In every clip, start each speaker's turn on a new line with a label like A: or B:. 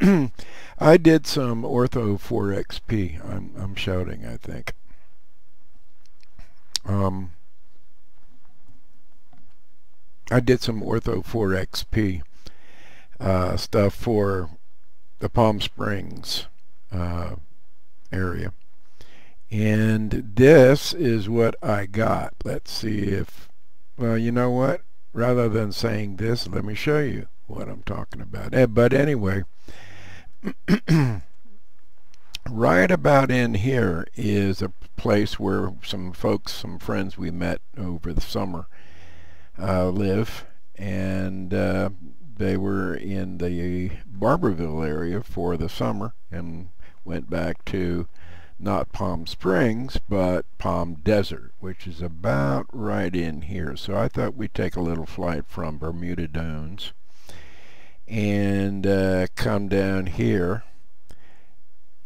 A: I did some Ortho 4XP. I'm shouting, I think. I did some Ortho 4XP stuff for the Palm Springs area. And this is what I got. Let's see if, well, you know what? Rather than saying this, let me show you what I'm talking about. But anyway, right about in here is a place where some folks, some friends we met over the summer live, and they were in the Barberville area for the summer and went back to not Palm Springs but Palm Desert, which is about right in here. So I thought we'd take a little flight from Bermuda Dunes and come down here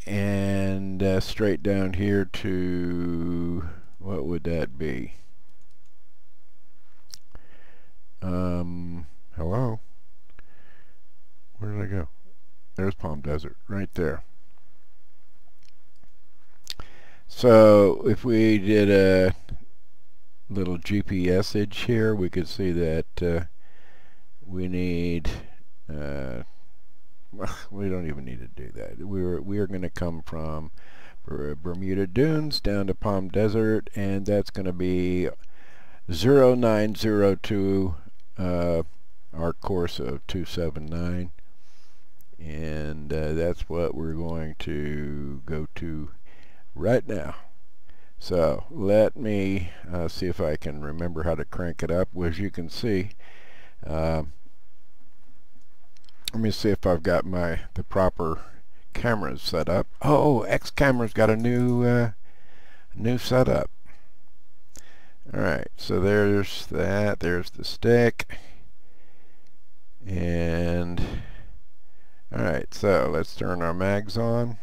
A: and straight down here to, what would that be? Hello? Where did I go? There's Palm Desert right there. So if we did a little GPS-age here, we could see that we need we don't even need to do that. We are going to come from Bermuda Dunes down to Palm Desert, and that's going to be 0902 our course of 279, and that's what we're going to go to right now. So let me see if I can remember how to crank it up. As you can see, let me see if I've got the proper cameras set up. Oh, X camera's got a new setup. Alright, so there's that, there's the stick, and alright, so let's turn our mags on,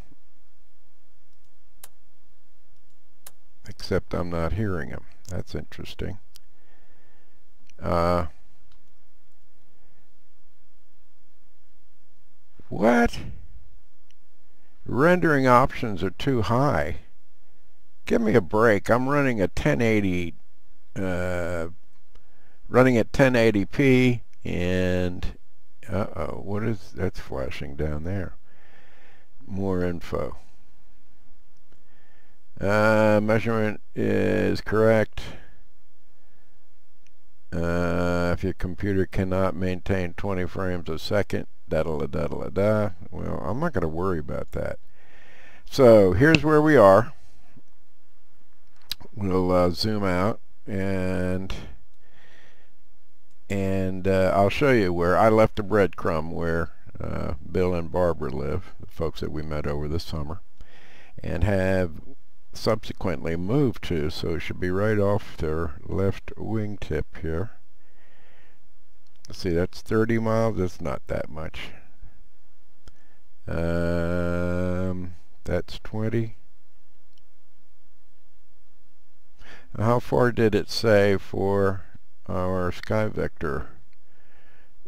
A: except I'm not hearing them. That's interesting. What? Rendering options are too high. Give me a break. I'm running a 1080 running at 1080p, and what is that's flashing down there? More info. Measurement is correct. If your computer cannot maintain 20 frames a second, da-da-da-da-da-da. Well, I'm not going to worry about that. So here's where we are. We'll zoom out, and I'll show you where I left a breadcrumb where Bill and Barbara live, the folks that we met over the summer, and have subsequently moved to, so it should be right off their left wingtip here. Let's see, that's 30 miles. That's not that much. That's 20. How far did it say for our sky vector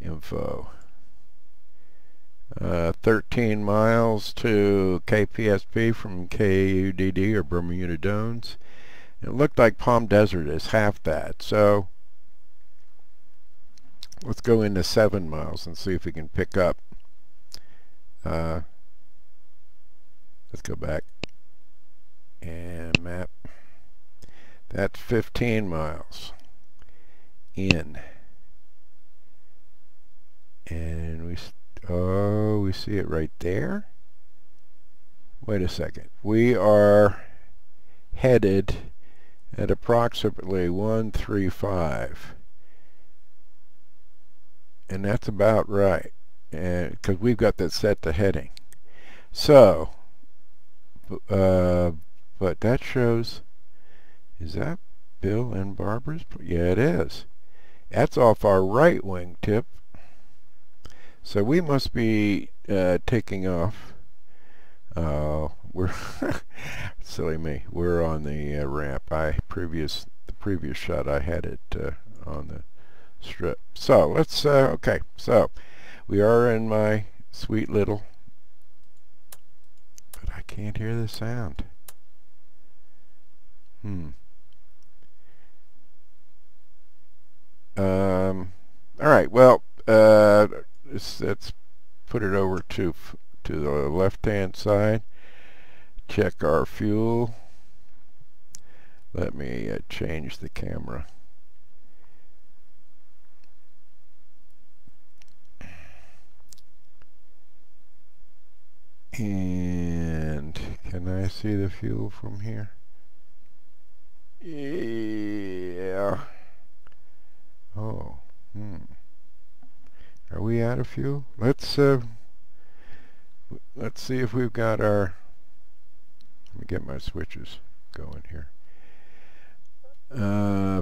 A: info? 13 miles to KPSP from KUDD, or Bermuda Dunes. It looked like Palm Desert is half that, so let's go into 7 miles and see if we can pick up. Let's go back and map. That's 15 miles in, and we see it right there. Wait a second. We are headed at approximately 135, and that's about right, because we've got that set to heading. So but that shows, is that Bill and Barbara's? Yeah, it is. That's off our right wing tip. So we must be taking off. We're silly me. We're on the ramp. The previous shot I had it on the strip. So let's okay. So we are in my sweet little Can't hear the sound. All right. Well, let's put it over to the left-hand side. Check our fuel. Let me change the camera. And can I see the fuel from here? Yeah. Oh. Are we out of fuel? Let's see if we've got our. Let me get my switches going here.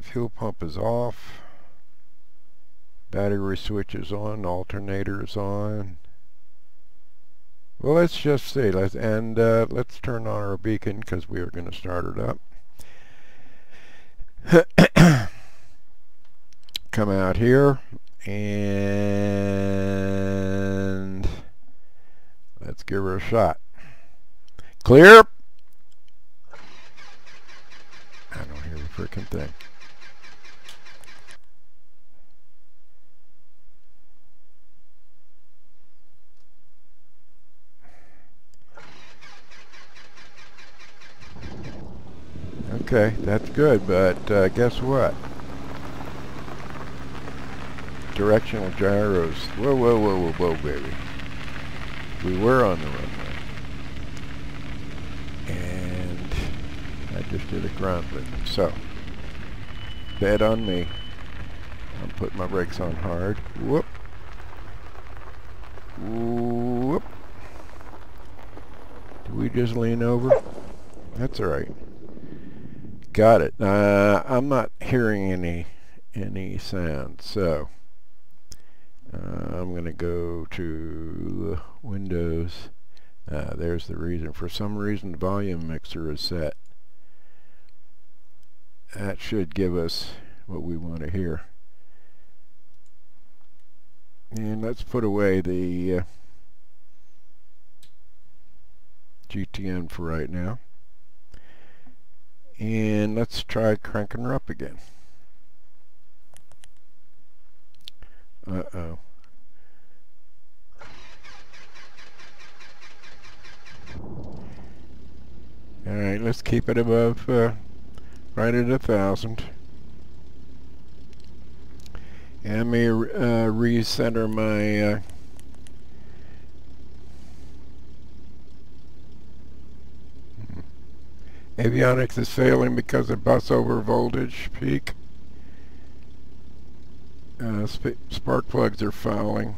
A: Fuel pump is off. Battery switch is on. Alternator is on. Well, let's just see. Let's turn on our beacon because we are going to start it up. Come out here and let's give her a shot. Clear. I don't hear the frickin' thing. Okay, that's good, but guess what? Directional gyros. Whoa, whoa, whoa, whoa, whoa, baby. We were on the runway. And I just did a ground with it. So, bet on me. I'm putting my brakes on hard. Whoop. Whoop. Did we just lean over? That's alright. Got it. I'm not hearing any sound, so I'm going to go to Windows. There's the reason. For some reason, the volume mixer is set. That should give us what we want to hear. And let's put away the GTN for right now. And let's try cranking her up again. Uh-oh. Alright, let's keep it above, right at 1,000. And let me recenter my avionics is failing because of bus over voltage peak. Spark plugs are fouling.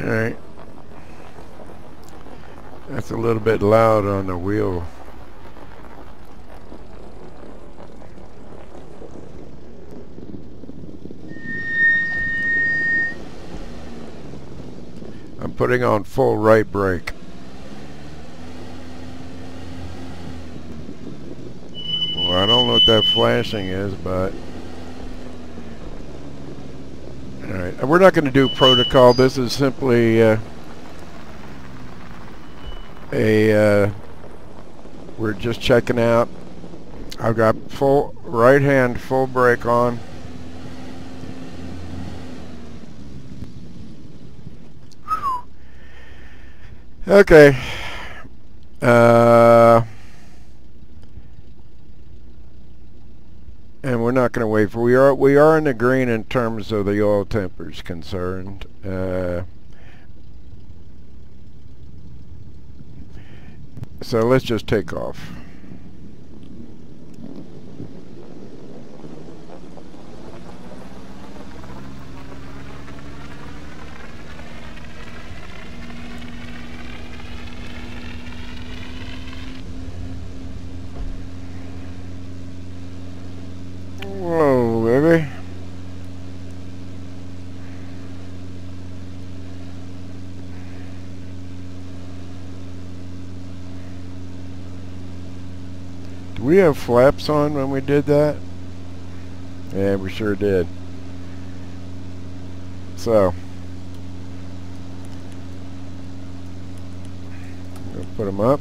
A: Alright. That's a little bit loud on the wheel. I'm putting on full right brake. Well, I don't know what that flashing is, but alright. We're not going to do protocol. This is simply we're just checking out. I've got full right hand full brake on. Okay. And we're not going to wait for. We are in the green in terms of the oil tempers concerned. So let's just take off. Whoa, baby. Did we have flaps on when we did that? Yeah, we sure did. So, we'll put them up.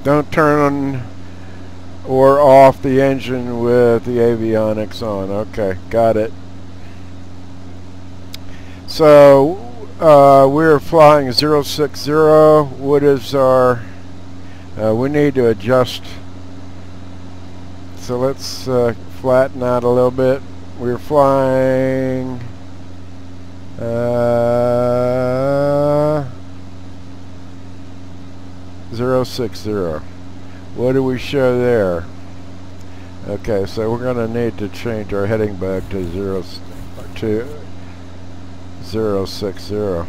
A: Don't turn on or off the engine with the avionics on. Okay, got it. So we're flying 060. What is our we need to adjust, so let's flatten out a little bit. We're flying 060. What do we show there? Okay, so we're going to need to change our heading back to 060.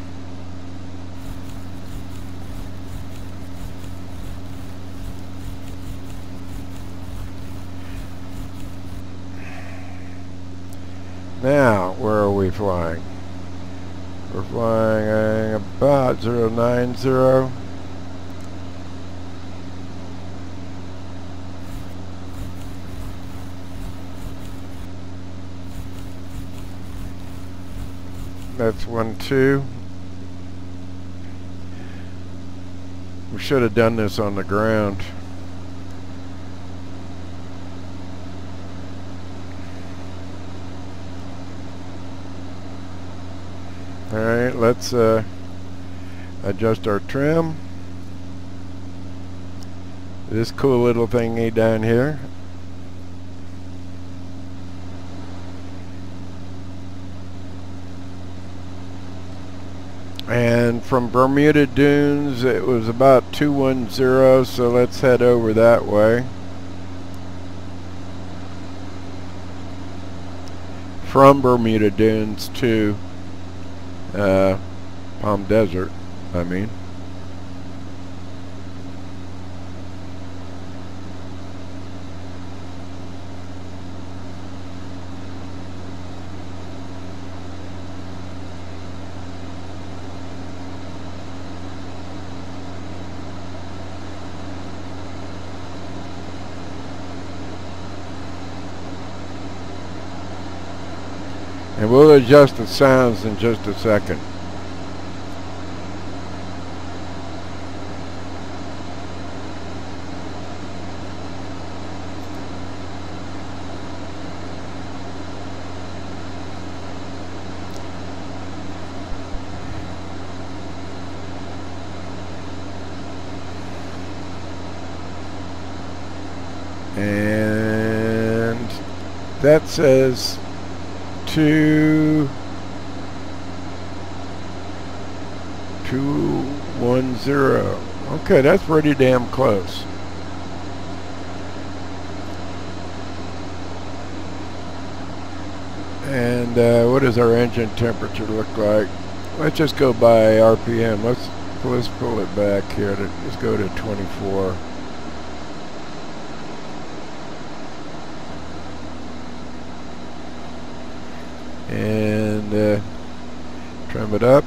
A: Now, where are we flying? We're flying about 090. That's 12. We should have done this on the ground. Alright, let's adjust our trim. This cool little thingy down here. And from Bermuda Dunes it was about 210, so let's head over that way. From Bermuda Dunes to Palm Desert, I mean. And we'll adjust the sounds in just a second. And that says 210. Okay, that's pretty damn close. And what does our engine temperature look like? Let's just go by RPM. Let's pull it back here. Let's go to 24. And trim it up.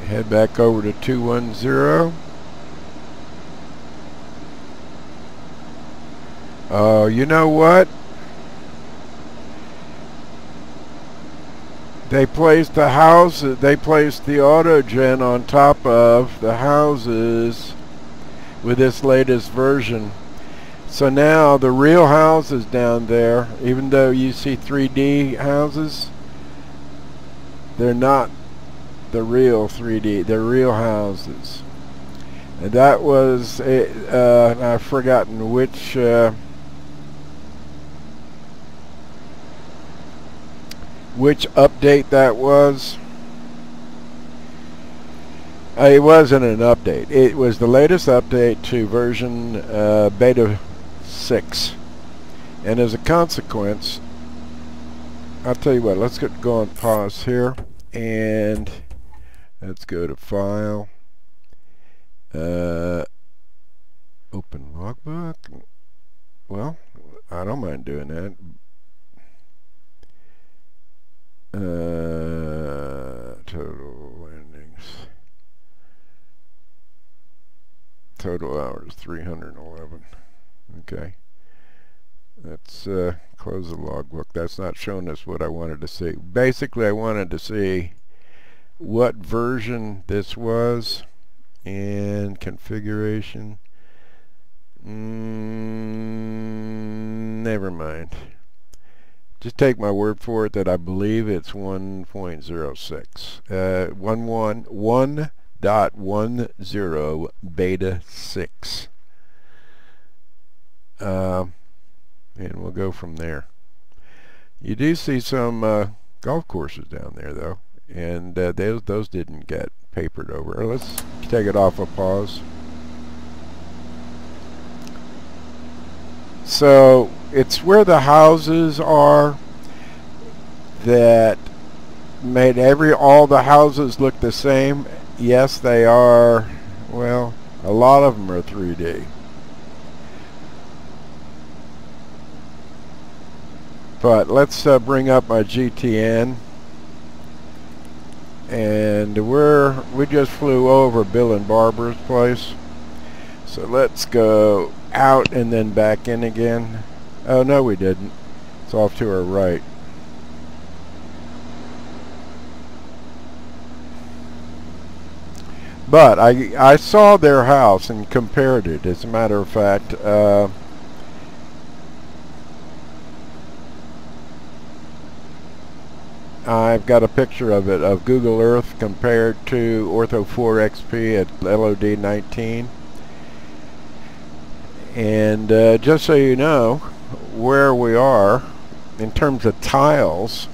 A: Head back over to 210. Oh, you know what? They placed the houses, they placed the autogen on top of the houses with this latest version. So now the real houses down there, even though you see 3D houses, they're not the real 3D, they're real houses. And that was I've forgotten which update that was. It wasn't an update. It was the latest update to version beta 6. And as a consequence, I'll tell you what, let's go on pause here and let's go to File, open logbook. Well, I don't mind doing that. Total hours 311. Okay. Let's close the logbook. That's not showing us what I wanted to see. Basically, I wanted to see what version this was and configuration. Never mind. Just take my word for it that I believe it's 1.06. 1.10 beta 6. And we'll go from there. You do see some golf courses down there, though, and those didn't get papered over. Let's take it off a pause. So it's where the houses are that made all the houses look the same. Yes, they are. Well, a lot of them are 3D. But let's bring up my GTN, and we just flew over Bill and Barbara's place. So let's go out and then back in again. Oh no, we didn't. It's off to our right. But I saw their house and compared it. As a matter of fact, I've got a picture of it, of Google Earth compared to Ortho 4 XP at LOD 19. And just so you know where we are in terms of tiles,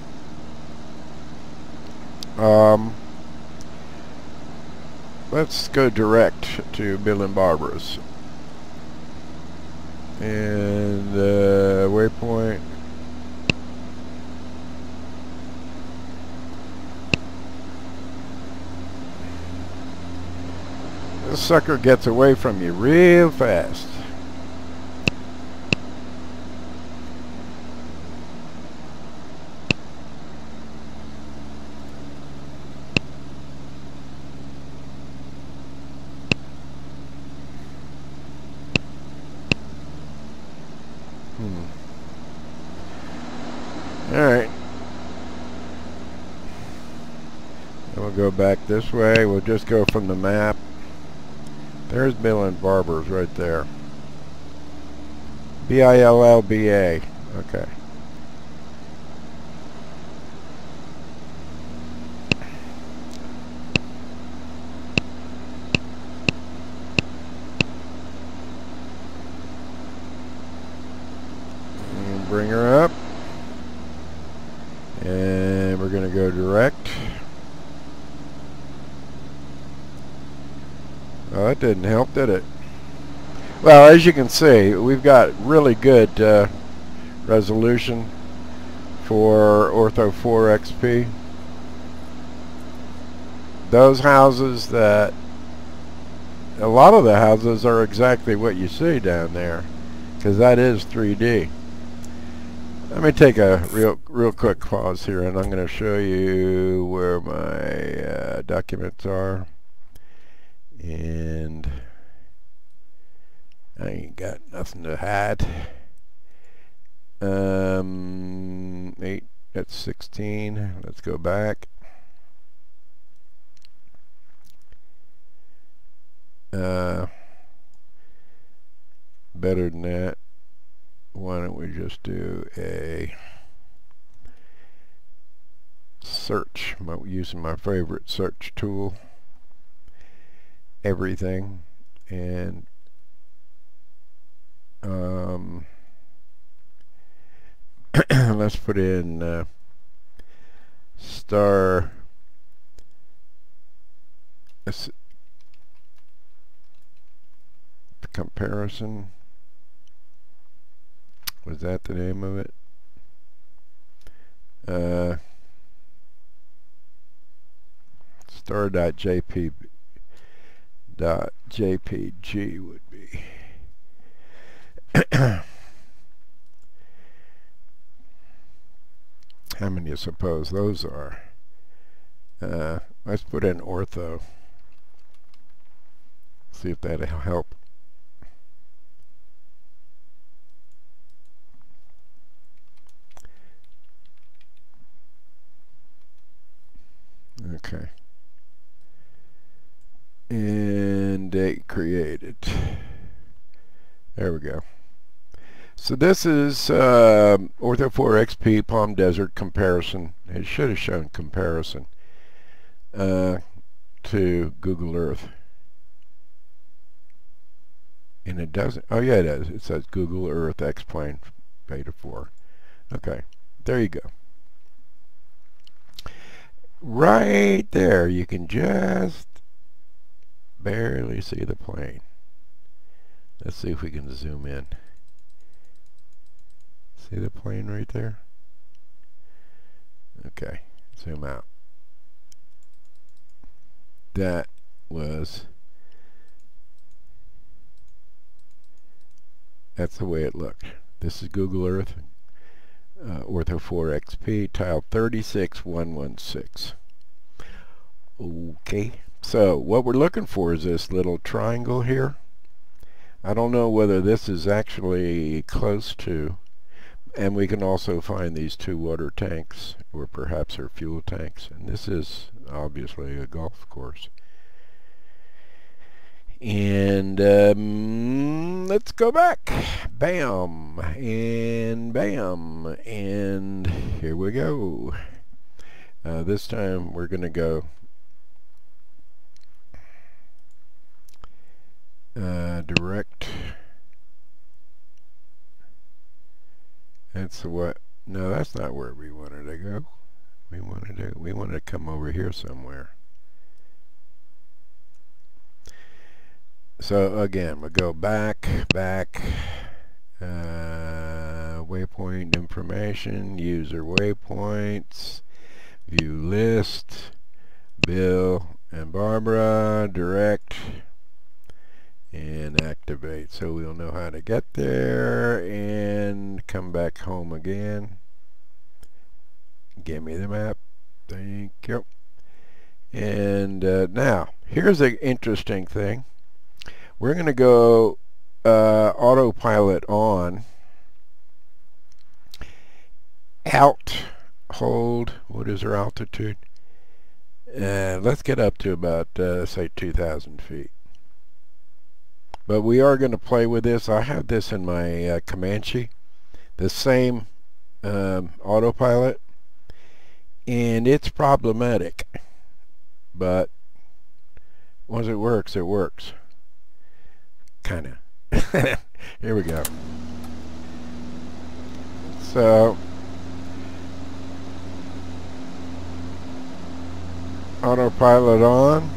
A: let's go direct to Bill and Barbara's. And waypoint. This sucker gets away from you real fast. Alright. We'll go back this way. We'll just go from the map. There's Bill and Barbara's right there. B-I-L-L-B-A. Okay. And bring her up. And we're going to go direct. Oh, that didn't help, did it? Well, as you can see, we've got really good resolution for Ortho 4 XP. Those houses a lot of the houses are exactly what you see down there, because that is 3D. Let me take a real quick pause here, and I'm going to show you where my documents are. And I ain't got nothing to hide. 8, that's 16. Let's go back. Better than that, why don't we just do a search, using my favorite search tool, everything, and let's put in star comparison. Was that the name of it? Star.jpg would be. How many do you suppose those are? Let's put in ortho. See if that'll help. Okay. And date created. There we go. So this is Ortho 4 XP Palm Desert comparison. It should have shown comparison to Google Earth. And it doesn't. Oh yeah, it does. It says Google Earth X-Plane Beta 4. Okay, there you go. Right there, you can just barely see the plane. Let's see if we can zoom in. See the plane right there? Okay, zoom out. That's the way it looked. This is Google Earth, Ortho 4 XP, tile 36116. Okay, so what we're looking for is this little triangle here. I don't know whether this is actually close to, and we can also find these two water tanks, or perhaps they're fuel tanks, and this is obviously a golf course. And let's go back. Bam and bam, and here we go. This time we're going to go direct. That's what. No, that's not where we wanted to go. We wanted to come over here somewhere. So again, we'll go back, waypoint information, user waypoints, view list, Bill and Barbara, direct, and activate. So we'll know how to get there and come back home again. Give me the map. Thank you. And now, here's an interesting thing. We're going to go autopilot on, alt, hold, what is our altitude? Let's get up to about, say, 2,000 feet. But we are going to play with this. I have this in my Comanche, the same autopilot, and it's problematic. But once it works, it works. Kind of. Here we go. So autopilot on.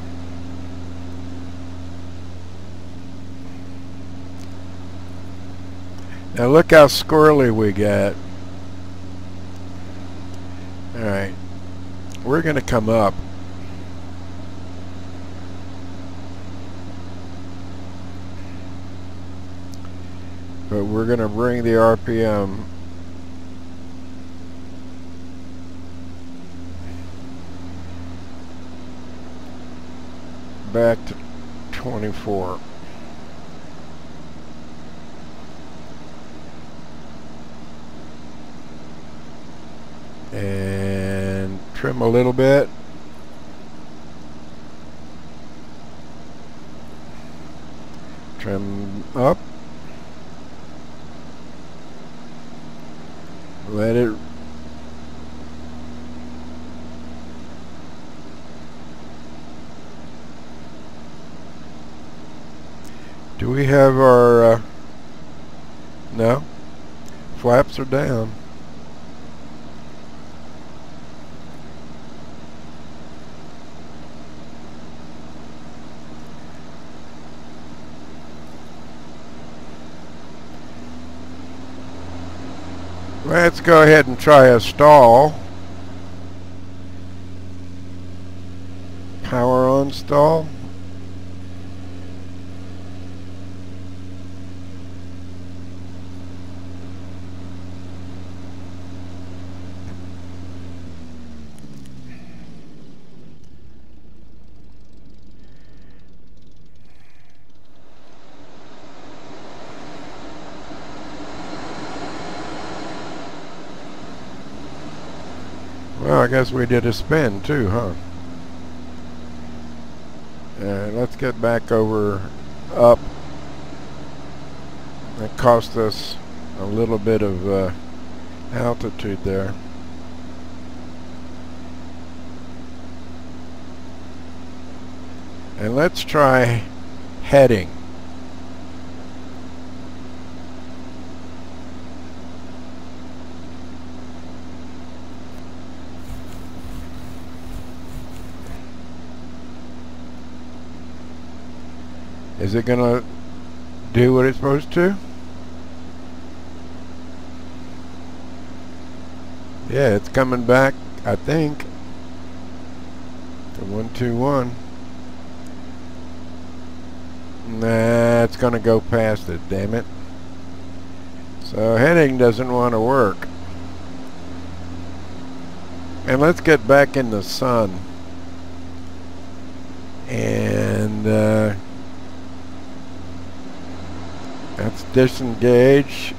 A: Now look how squirrely we got. Alright, we're going to come up. But we're going to bring the RPM back to 24. And trim a little bit. Trim up. Let it do we have our no, flaps are down. Let's go ahead and try a stall. Power on stall. I guess we did a spin too, huh? Let's get back over up. That cost us a little bit of altitude there. And let's try heading. Is it gonna do what it's supposed to? Yeah, it's coming back, I think, to 121. Nah, it's gonna go past it, damn it. So heading doesn't want to work. And let's get back in the sun. And let's disengage.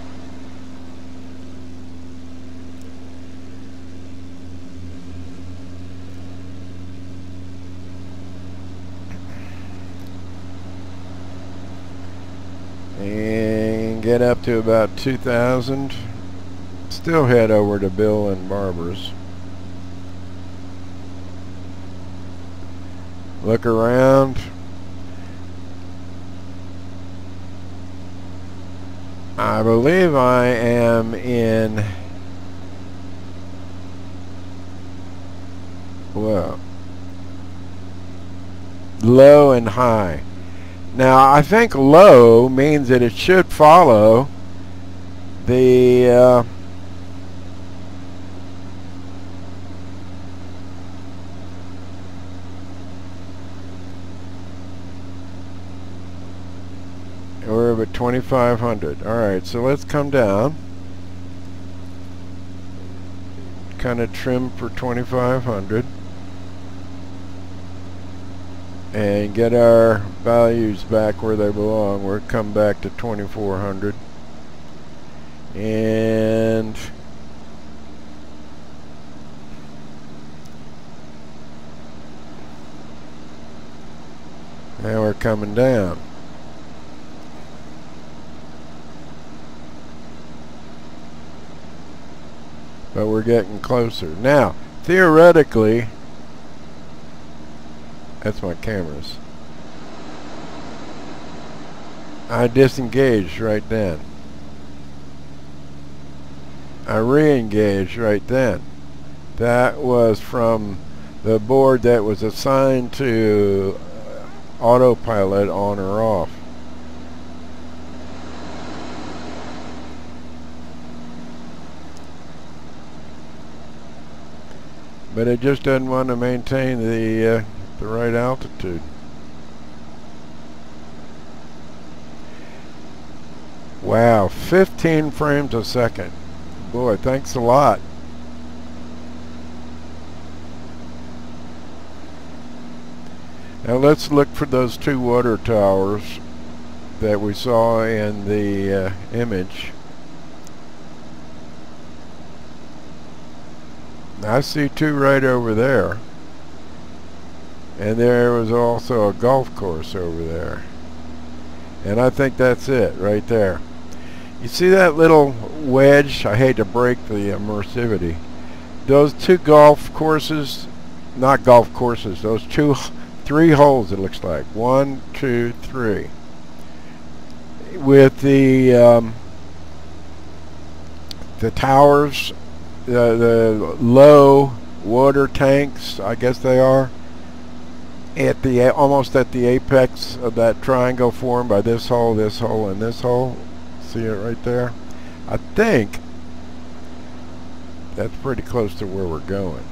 A: And get up to about 2,000. Still head over to Bill and Barbara's. Look around. I believe I am in, well, low and high. Now I think low means that it should follow the we're at 2,500. Alright, so let's come down. Kind of trim for 2,500. And get our values back where they belong. We'll come back to 2,400. And now we're coming down. But we're getting closer. Now, theoretically, that's my cameras. I disengaged right then. I re-engaged right then. That was from the board that was assigned to autopilot on or off. But it just doesn't want to maintain the right altitude. Wow, 15 frames a second. Boy, thanks a lot. Now let's look for those two water towers that we saw in the image. I see two right over there. And there was also a golf course over there. And I think that's it right there. You see that little wedge? I hate to break the immersivity. Those two golf courses, not golf courses, those three holes it looks like. 1, 2, 3. With the towers, the low water tanks, I guess they are, at the almost at the apex of that triangle formed by this hole, and this hole. See it right there? I think that's pretty close to where we're going.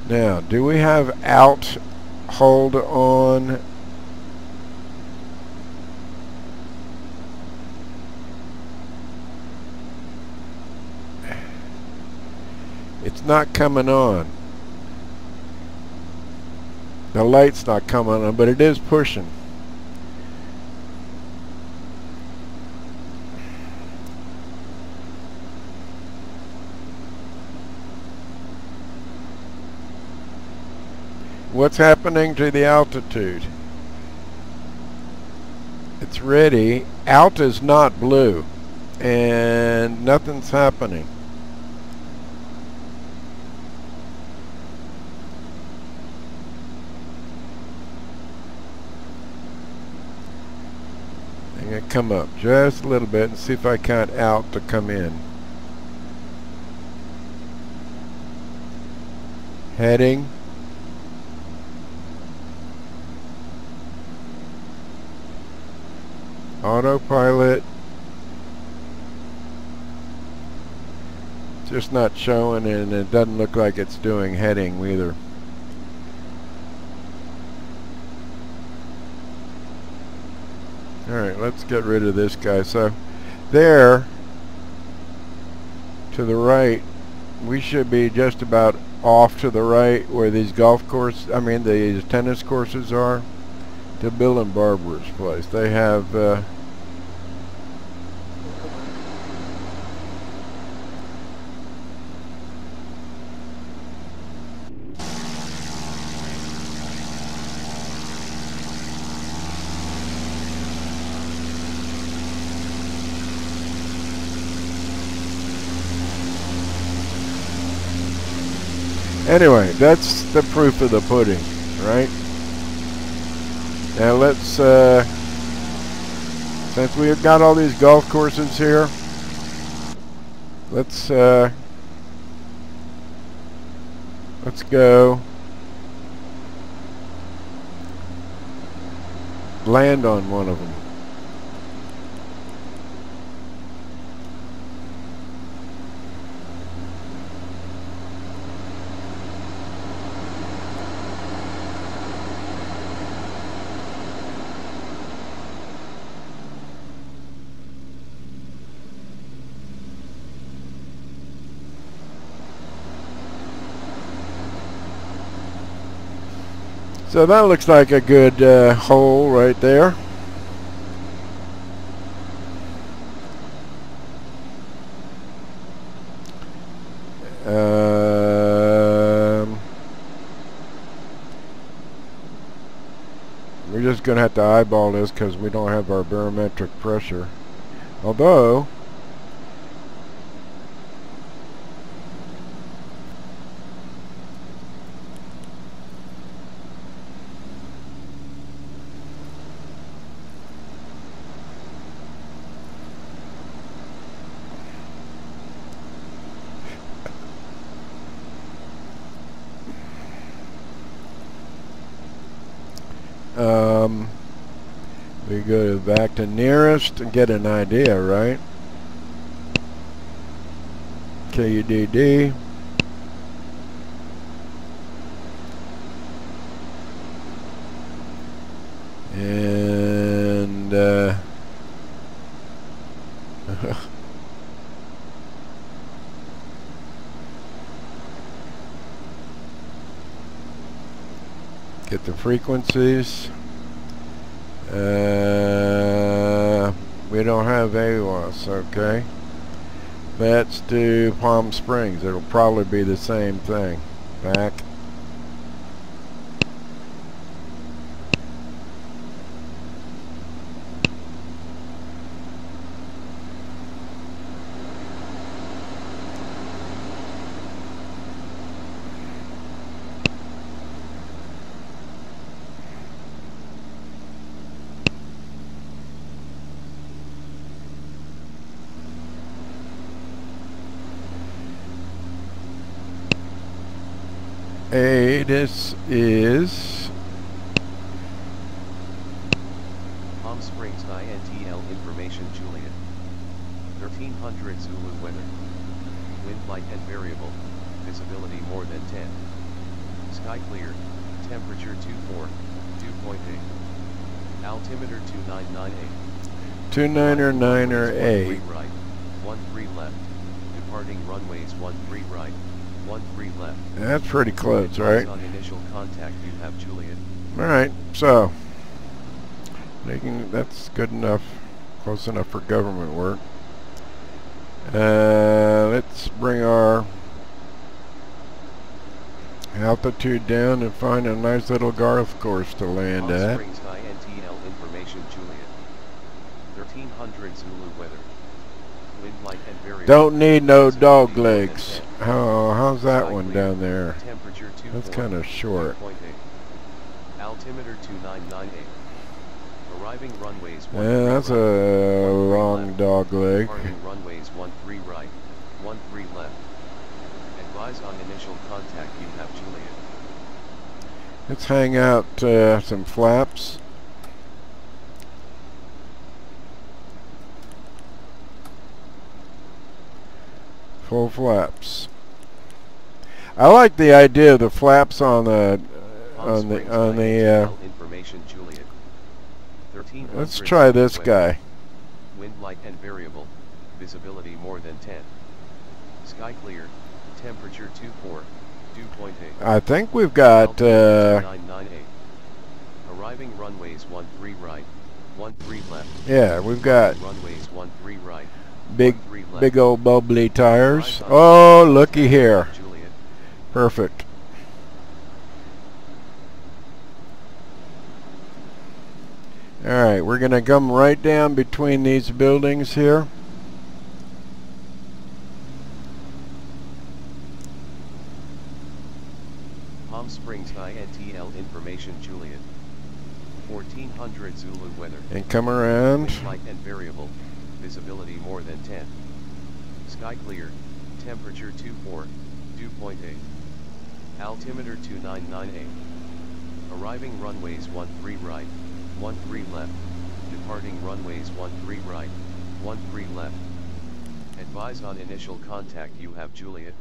A: Now, do we have out hold on? It's not coming on. The light's not coming on, but it is pushing. What's happening to the altitude? It's ready. Alt is not blue, and nothing's happening. I'm going to come up just a little bit and see if I can't alt to come in. Heading. Autopilot. Just not showing, and it doesn't look like it's doing heading either. Alright, let's get rid of this guy. So there to the right, we should be just about off to the right where these these tennis courses are, to Bill and Barbara's place. They have anyway, that's the proof of the pudding, right? Now let's, since we've got all these golf courses here, let's go land on one of them. So that looks like a good hole right there. We're just going to have to eyeball this because we don't have our barometric pressure. Although, we go back to nearest and get an idea, right? KUDD. And get the frequencies. We don't have AWAS, okay. Let's do Palm Springs. It'll probably be the same thing. Back. This is
B: Palm Springs INTL information, Juliet. 1300 Zulu weather. Wind light and variable. Visibility more than 10. Sky clear. Temperature 2.8. Altimeter 2998.
A: 299er A.
B: Right. 13 left. Departing runways 13 right. 13 left.
A: That's pretty close, right?
B: On initial contact you have, Juliet.
A: Alright, so that's good enough, close enough for government work. Let's bring our Altitude down and find a nice little golf course to land
B: Palm
A: at.
B: Springs INTL information Juliet. 1300 Zulu weather. Wind light and variable.
A: Don't need no
B: Visibility
A: dog
B: more than
A: legs.
B: 10.
A: How's that
B: Sky
A: one
B: clear.
A: down there?
B: Temperature 24.
A: That's kind of short.
B: 2.8. Altimeter 2998. Arriving runways 13
A: Yeah, that's
B: right,
A: a
B: 13
A: long
B: left.
A: dog leg.
B: Departing runways 13 right, 13 left. Advise on initial contact you have Juliet.
A: Let's hang out some flaps. Full flaps. I like the idea of the flaps on the
B: information Juliet. 1300
A: let's try this
B: weather.
A: guy.
B: Wind light and variable. Visibility more than 10. Sky clear. Temperature 24. 2.8.
A: I think we've got
B: 998. Arriving runways 13 right, 13 left.
A: yeah, we've got
B: Runways 13 right.
A: big
B: 13 left.
A: big old bubbly tires.
B: Advise on
A: Oh,
B: initial
A: looky
B: contact
A: here.
B: Juliet.
A: Perfect. Alright, we're going to come right down between these buildings here.
B: Palm Springs INTL information Juliet. 1400 Zulu weather.
A: And come around.
B: Wind light and variable. Visibility more than 10. Sky clear. Temperature 24. 2.8. Altimeter 2998. Arriving runways 13 right, 13 left. Departing runways 13 right, 13 left. Advise on initial contact you have Juliet.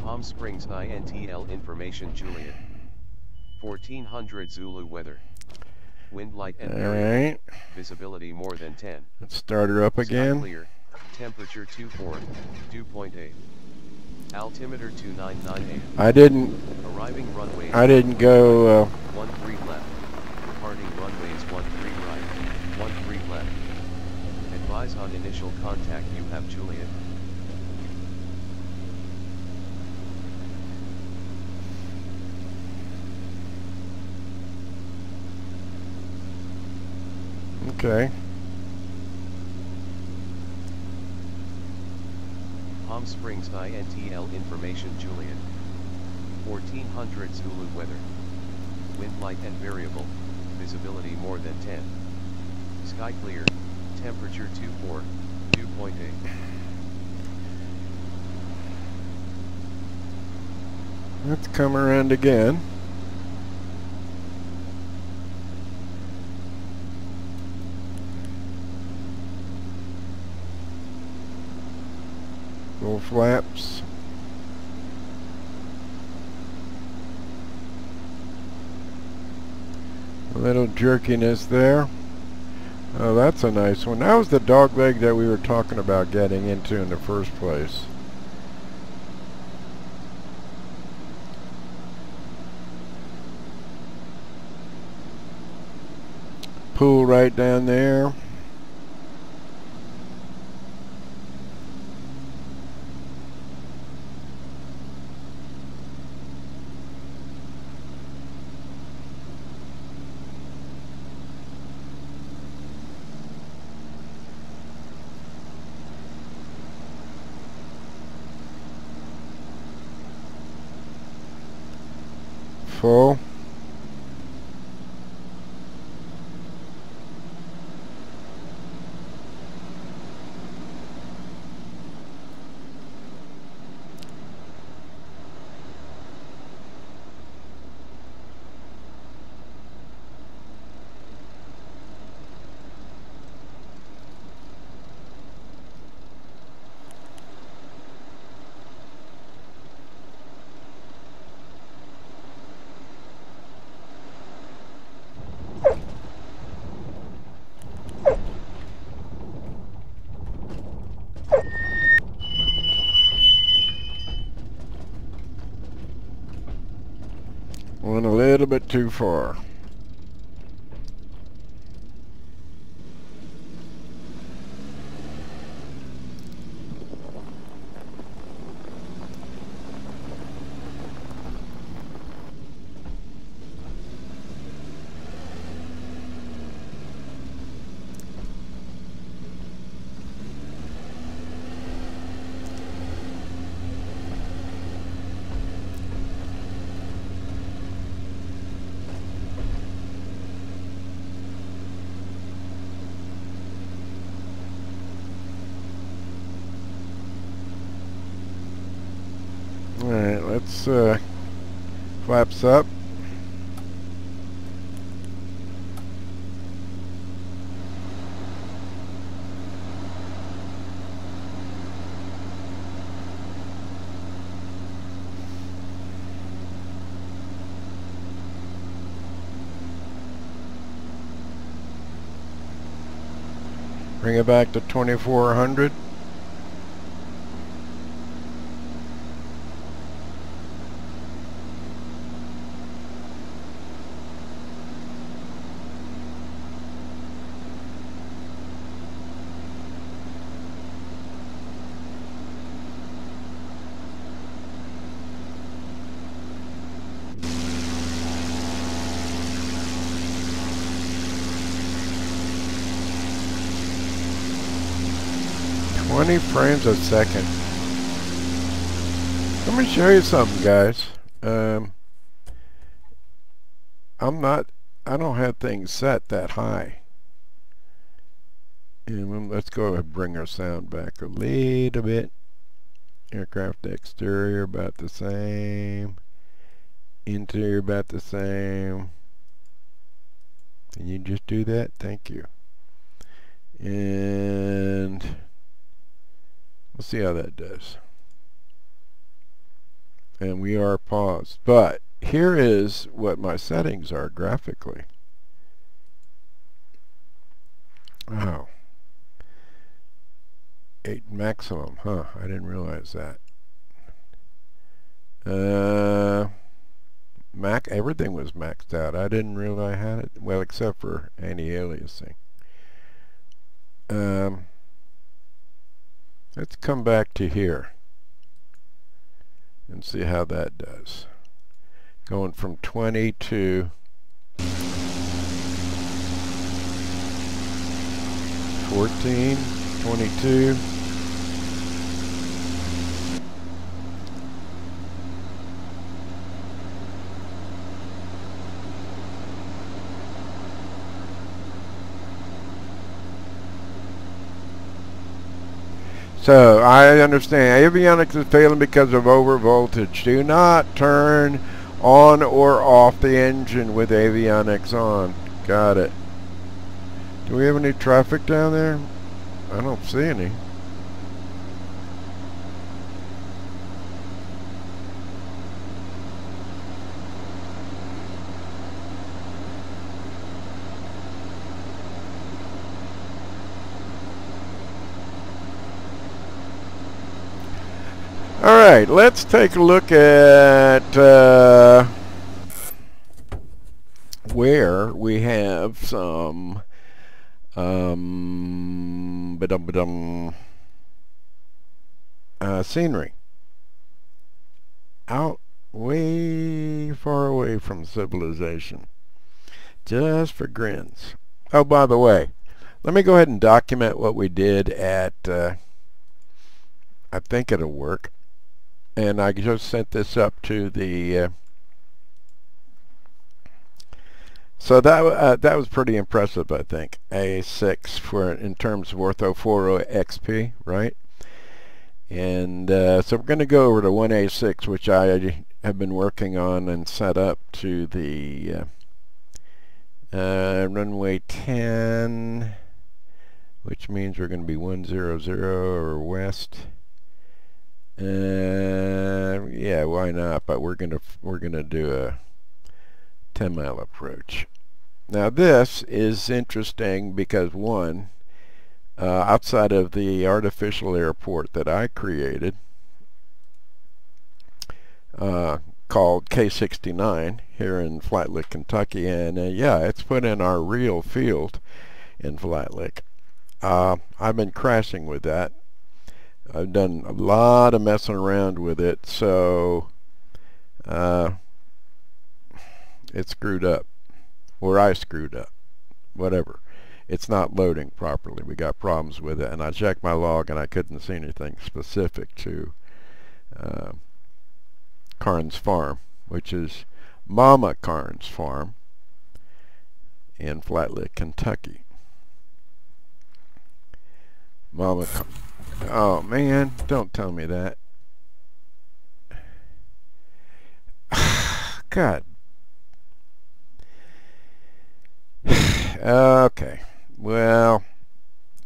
B: Palm Springs INTL information Juliet. 1400 Zulu weather. Wind light and variable.
A: Alright.
B: Visibility more than 10.
A: Let's start her up
B: Sky
A: again.
B: clear. Temperature 24. 2.8. Altimeter 2998.
A: I didn't go
B: 13 left. Departing runways 13 right, 13 left. Advise on initial contact you have Juliet.
A: okay.
B: Palm Springs INTL information Juliet. 1400 Zulu weather. Wind light and variable. Visibility more than 10. Sky clear. Temperature 24. 2.8.
A: Let's come around again. Full flaps. A little jerkiness there. Oh, that's a nice one. That was the dog leg that we were talking about getting into in the first place. Pool right down there. Full. Went a little bit too far. Alright, let's flaps up. Bring it back to 2400. Frames a second. Let me show you something, guys. I don't have things set that high. And let's go ahead and bring our sound back a little bit. Aircraft exterior about the same. Interior about the same. Can you just do that? Thank you. And we'll see how that does. And we are paused. But here is what my settings are graphically. Wow. 8 maximum, huh? I didn't realize that. Everything was maxed out. I didn't realize I had it. Well, except for anti-aliasing. Let's come back to here and see how that does. Going from 20 to 14, 22. So, I understand. Avionics is failing because of overvoltage. Do not turn on or off the engine with avionics on. Got it. Do we have any traffic down there? I don't see any. Alright, let's take a look at where we have some scenery. Out way far away from civilization. Just for grins. Oh, by the way, let me go ahead and document what we did at, I think it'll work. And I just sent this up to the so that was pretty impressive, I think. A6 for in terms of Ortho 40 XP, right? And so we're going to go over to 1A6, which I have been working on and set up to the runway 10, which means we're going to be 100 or west. Yeah, why not? But we're gonna do a 10-mile approach. Now this is interesting because one, outside of the artificial airport that I created, called K69 here in Flat Lick, Kentucky, and yeah, it's put in our real field in Flat Lick. I've been crashing with that. I've done a lot of messing around with it, so it screwed up, or I screwed up, whatever. It's not loading properly. We got problems with it, and I checked my log and I couldn't see anything specific to Carnes Farm, which is Mama Carnes Farm in Flat Lick, Kentucky. Oh man, don't tell me that. God. Okay. Well,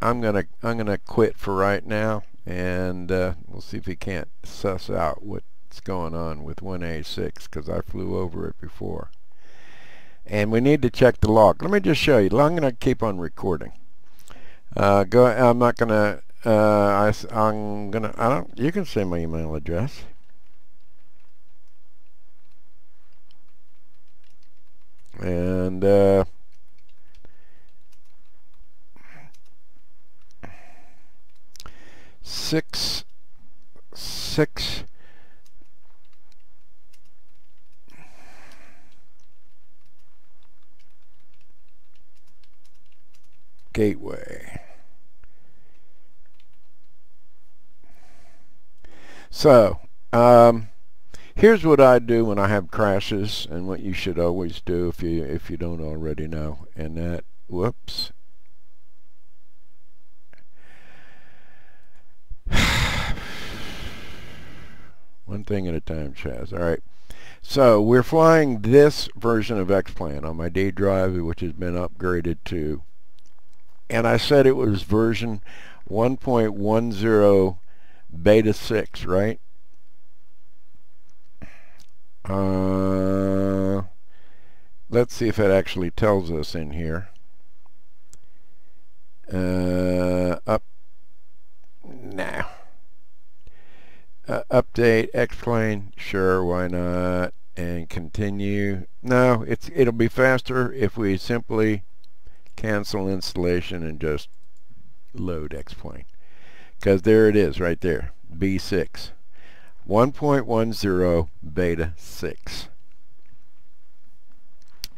A: I'm gonna quit for right now, and we'll see if we can't suss out what's going on with 1A6, because I flew over it before. And we need to check the log. Let me just show you. I'm gonna keep on recording. I'm not gonna. I'm gonna. I don't. You can say my email address. And six gateway. So here's what I do when I have crashes, and what you should always do if you don't already know. And that, whoops. One thing at a time, Chaz. All right. So we're flying this version of X-Plane on my D drive, which has been upgraded to, and I said it was version 1.10 beta 6, right? Let's see if it actually tells us in here. Up now. Update X-Plane, sure, why not? And continue. No, it'll be faster if we simply cancel installation and just load X-Plane, because there it is right there, B6 1.10 beta 6.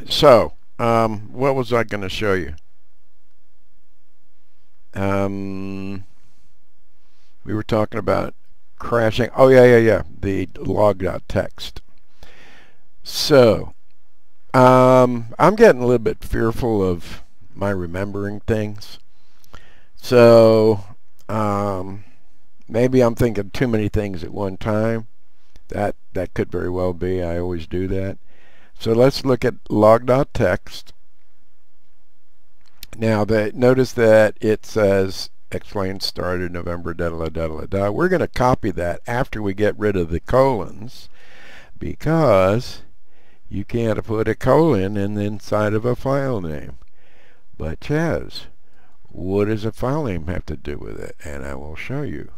A: So what was I going to show you? We were talking about crashing. Oh yeah, the log.txt. So I'm getting a little bit fearful of my remembering things. So maybe I'm thinking too many things at one time. That could very well be. I always do that. So let's look at log.txt. Now notice that it says X-Plane started November da. We're going to copy that after we get rid of the colons, because you can't put a colon in the inside of a file name. But Chaz, what does a file name have to do with it? And I will show you.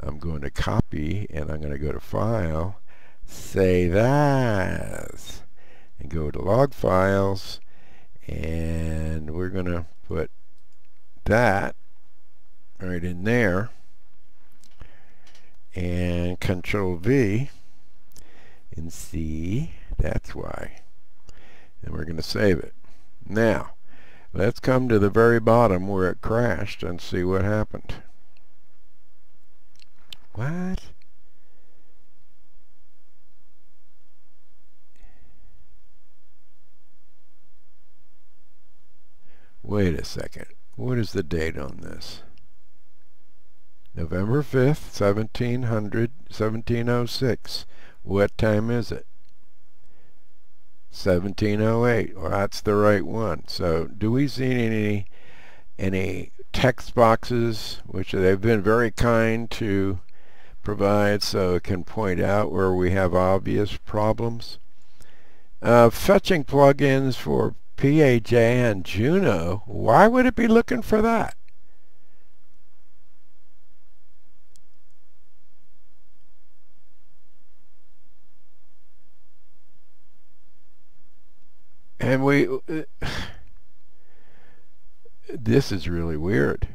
A: I'm going to copy, and I'm going to go to File, Save As, and go to Log Files, and we're going to put that right in there, and Control V, and C, that's why. And we're going to save it. Now, let's come to the very bottom where it crashed and see what happened. What? Wait a second. What is the date on this? November 5th, 1706. What time is it? 1708. Well, that's the right one. So do we see any text boxes, which they've been very kind to provide, so it can point out where we have obvious problems? Fetching plugins for PAJ and Juno. Why would it be looking for that? And this is really weird.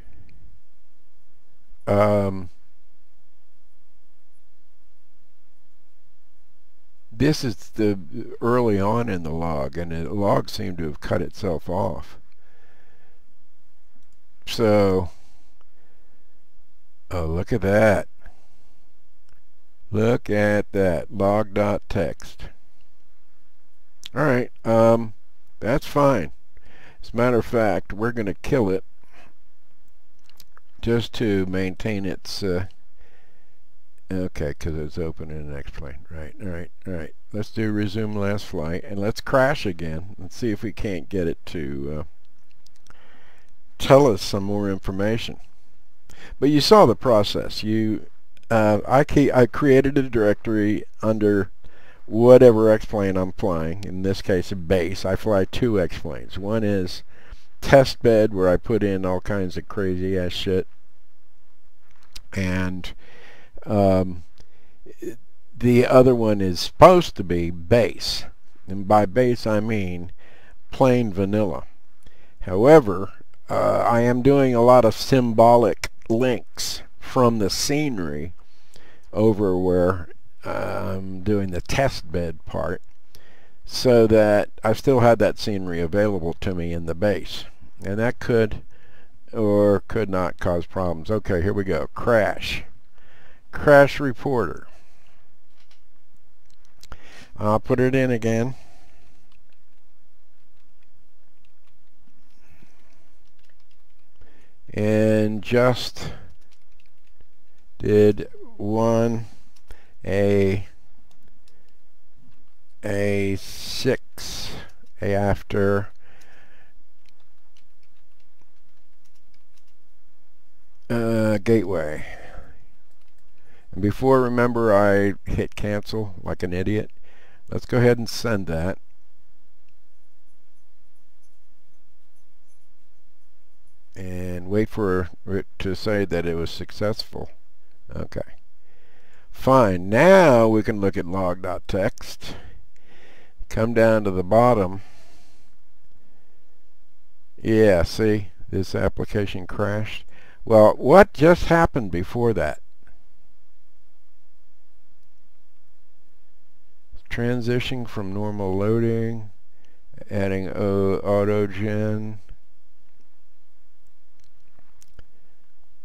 A: This is the early on in the log, and the log seemed to have cut itself off. So, oh, look at that. Look at that, log.txt. All right, that's fine. As a matter of fact, we're going to kill it just to maintain its, okay, because it's open in the next plane. Right, all right, all right. Let's do resume last flight, and let's crash again and see if we can't get it to tell us some more information. But you saw the process. I created a directory under whatever X-plane I'm flying. In this case, a base. I fly two X-planes. One is test bed, where I put in all kinds of crazy ass shit, and the other one is supposed to be base, and by base I mean plain vanilla. However, I am doing a lot of symbolic links from the scenery over where I'm doing the test bed part, so that I still had that scenery available to me in the base, and that could or could not cause problems. Okay, here we go. Crash reporter. I'll put it in again. And just did one A6 after gateway. And before, remember, I hit cancel like an idiot. Let's go ahead and send that. And wait for it to say that it was successful. Okay. Fine. Now we can look at log.txt. Come down to the bottom. Yeah, see? This application crashed. Well, what just happened before that? Transition from normal loading, adding autogen,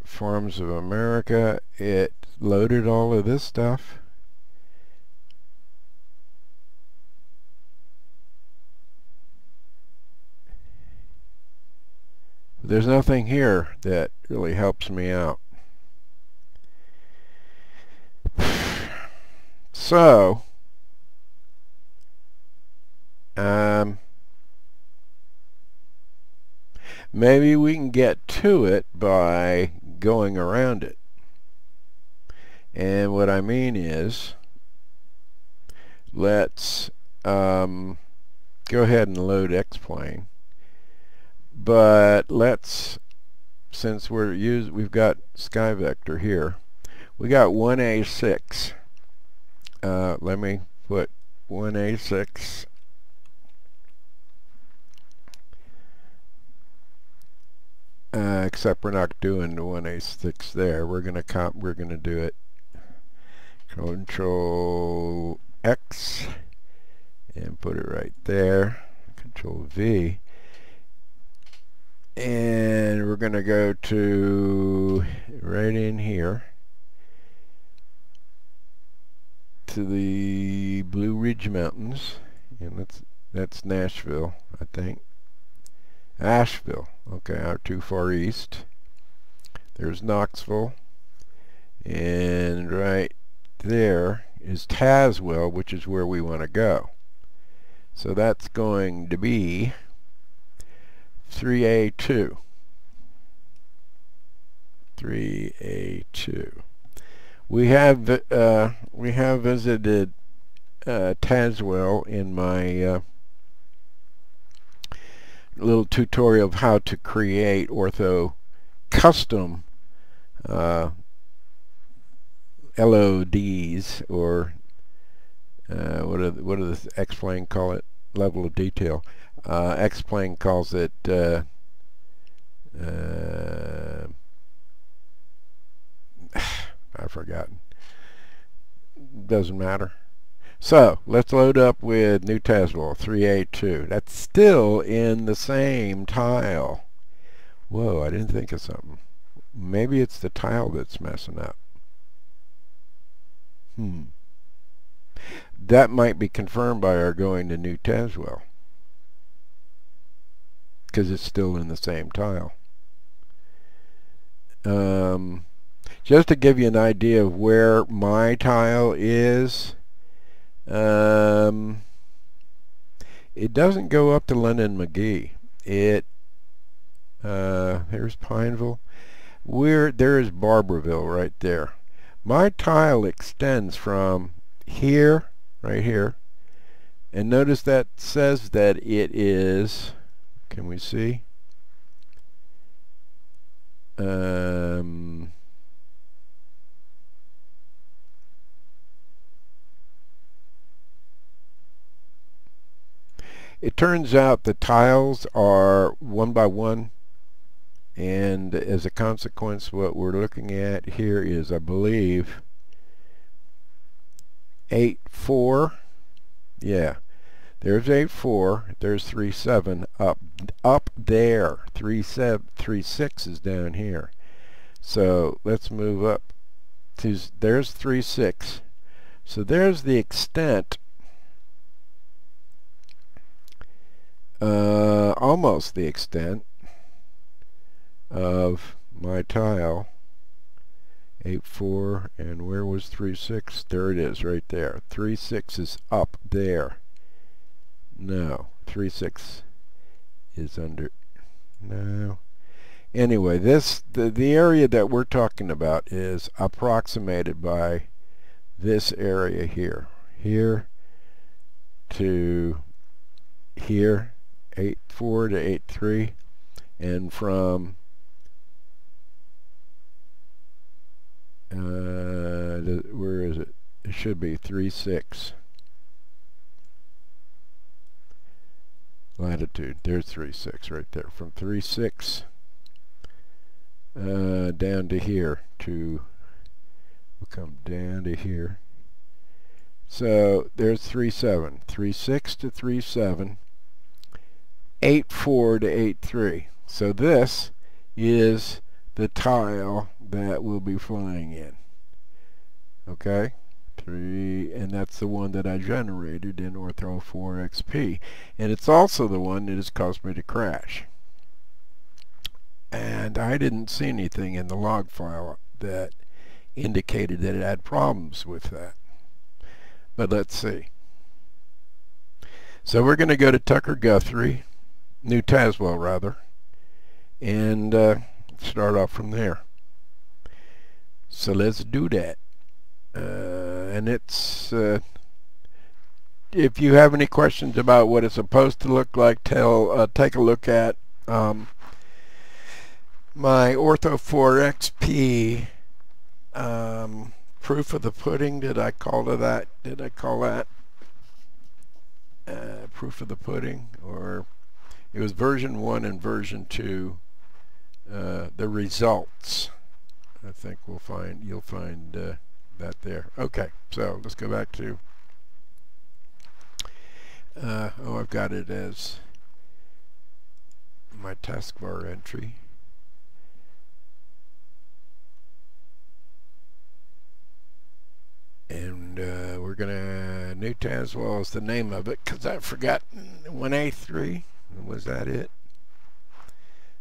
A: Farms of America. It loaded all of this stuff. There's nothing here that really helps me out. So, maybe we can get to it by going around it. And what I mean is, let's go ahead and load X-plane. But let's, since we've got sky vector here, we got 1A6. Let me put 1A6. Except we're not doing the 1A6 there. We're gonna do it. Control X and put it right there. Control V. And we're going to go to right in here to the Blue Ridge Mountains, and that's Nashville, I think. Asheville. Okay, out too far east. There's Knoxville, and right there is Tazewell, which is where we want to go. So that's going to be 3A2. 3A2. We have visited Tazewell in my little tutorial of how to create ortho custom LODs, or what do the X-plane call it? Level of detail. X-Plane calls it I've forgotten. Doesn't matter. So let's load up with New Tazewell 382. That's still in the same tile. Whoa, I didn't think of something. Maybe it's the tile that's messing up. That might be confirmed by our going to New Tazewell, because it's still in the same tile. Just to give you an idea of where my tile is, it doesn't go up to Lennon McGee. There's Pineville. There is Barberville right there. My tile extends from here, right here, and notice that says that it is, can we see? It turns out the tiles are 1 by 1, and as a consequence what we're looking at here is, I believe, 8-4. Yeah, there's 8-4, there's 3-7 up there. 3-6 is down here. So let's move up to, there's 3-6. So there's the extent, almost the extent of my tile. 8-4, and where was 3-6? There it is, right there. 3-6 is up there. No, 3-6 is under. No. Anyway, the area that we're talking about is approximated by this area here. Here to here, 8-4 to 8-3, and from where is it? It should be 3-6 latitude. There's 3-6 right there. From 3-6 down to here, we'll come down to here. So there's 3-7, 3-6 to 3-7, 8-4 to 8-3. So this is the tile that we'll be flying in. Okay, and that's the one that I generated in Ortho 4XP, and it's also the one that has caused me to crash. And I didn't see anything in the log file that indicated that it had problems with that. But let's see. So we're going to go to Tucker Guthrie, New Tazewell rather, and start off from there. So let's do that. And it's if you have any questions about what it's supposed to look like, take a look at my Ortho 4XP proof of the pudding. Did I call that proof of the pudding? Or it was version 1 and version 2, the results. I think you'll find that there. Okay, so let's go back to I've got it as my taskbar entry. And we're gonna, New Tazewell is the name of it, because I've forgotten. 1A3, was that it?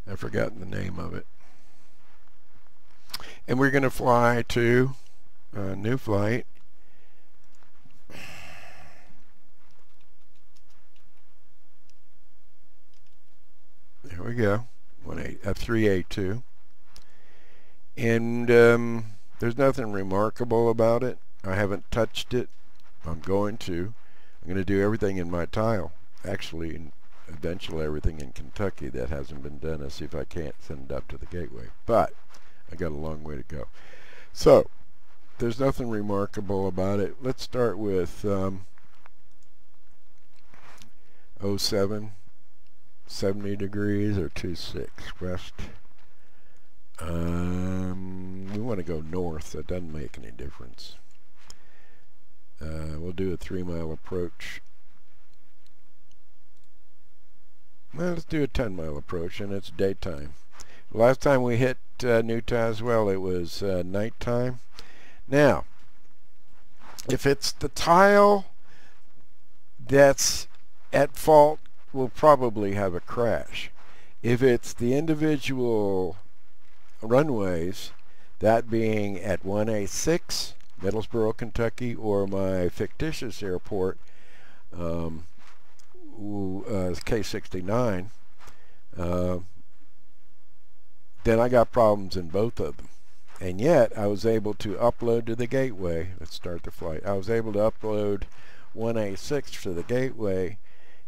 A: I've forgotten the name of it. And we're gonna fly to new flight. There we go. 3A2. And there's nothing remarkable about it. I haven't touched it. I'm going to do everything in my tile. Actually, eventually everything in Kentucky that hasn't been done. I'll see if I can't send it up to the gateway. But I got a long way to go. So there's nothing remarkable about it. Let's start with 07 70 degrees or 26 west. We want to go north, so it doesn't make any difference. We'll do a 3-mile approach. Well, let's do a 10-mile approach, and it's daytime. Last time we hit New Tazewell, it was nighttime. Now, if it's the tile that's at fault, we'll probably have a crash. If it's the individual runways, that being at 1A6, Middlesboro, Kentucky, or my fictitious airport, K69, then I got problems in both of them. And yet, I was able to upload to the gateway. Let's start the flight. I was able to upload 1A6 to the gateway,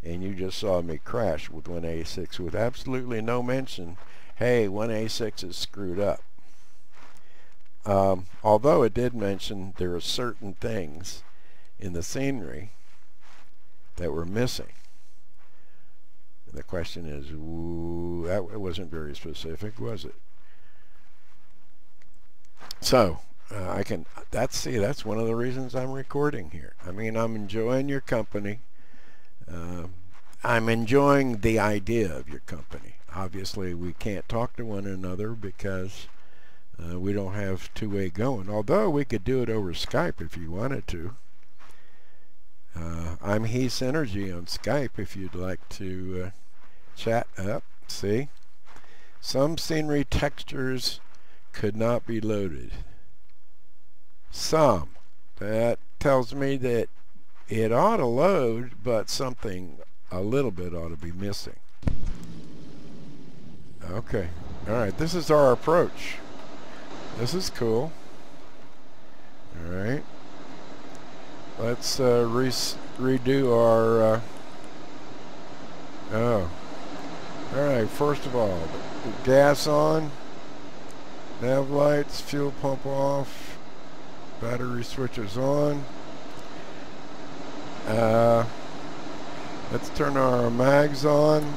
A: and you just saw me crash with 1A6 with absolutely no mention, hey, 1A6 is screwed up. Although it did mention there are certain things in the scenery that were missing. And the question is, that wasn't very specific, was it? So that's one of the reasons I'm recording here. I mean, I'm enjoying your company. I'm enjoying the idea of your company. Obviously, we can't talk to one another because we don't have two-way going. Although we could do it over Skype if you wanted to. I'm Heath Energy on Skype if you'd like to chat up. See? Some scenery textures could not be loaded. Some. That tells me that it ought to load, but something a little bit ought to be missing. Okay. Alright, this is our approach. This is cool. Alright. Let's redo our... Alright, first of all, gas on. Nav lights, fuel pump off. Battery switches on. Let's turn our mags on.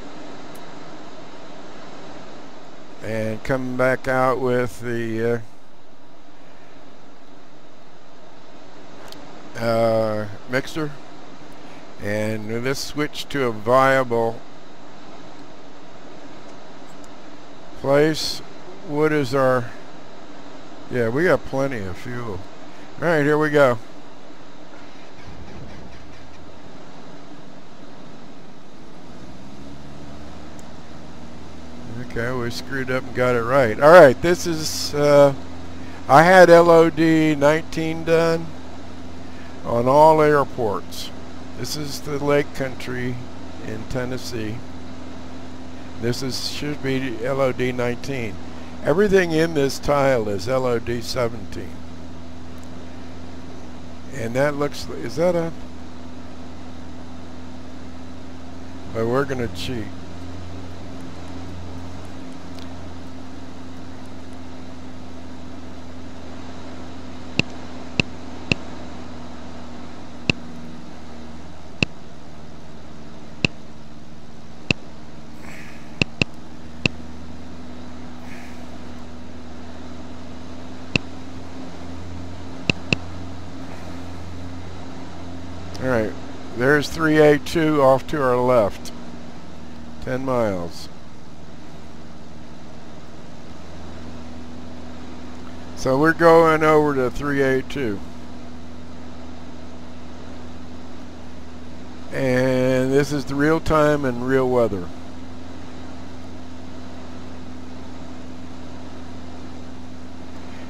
A: And come back out with the mixer. And let's switch to a viable place. What is our... Yeah, we got plenty of fuel. Alright, here we go. Okay, we screwed up and got it right. Alright, this is... I had LOD 19 done on all airports. This is the Lake Country in Tennessee. This should be LOD 19. Everything in this tile is LOD 17. And that looks, is that a... But we're going to cheat. Alright, there's 3A2 off to our left. 10 miles. So we're going over to 3A2. And this is the real time and real weather.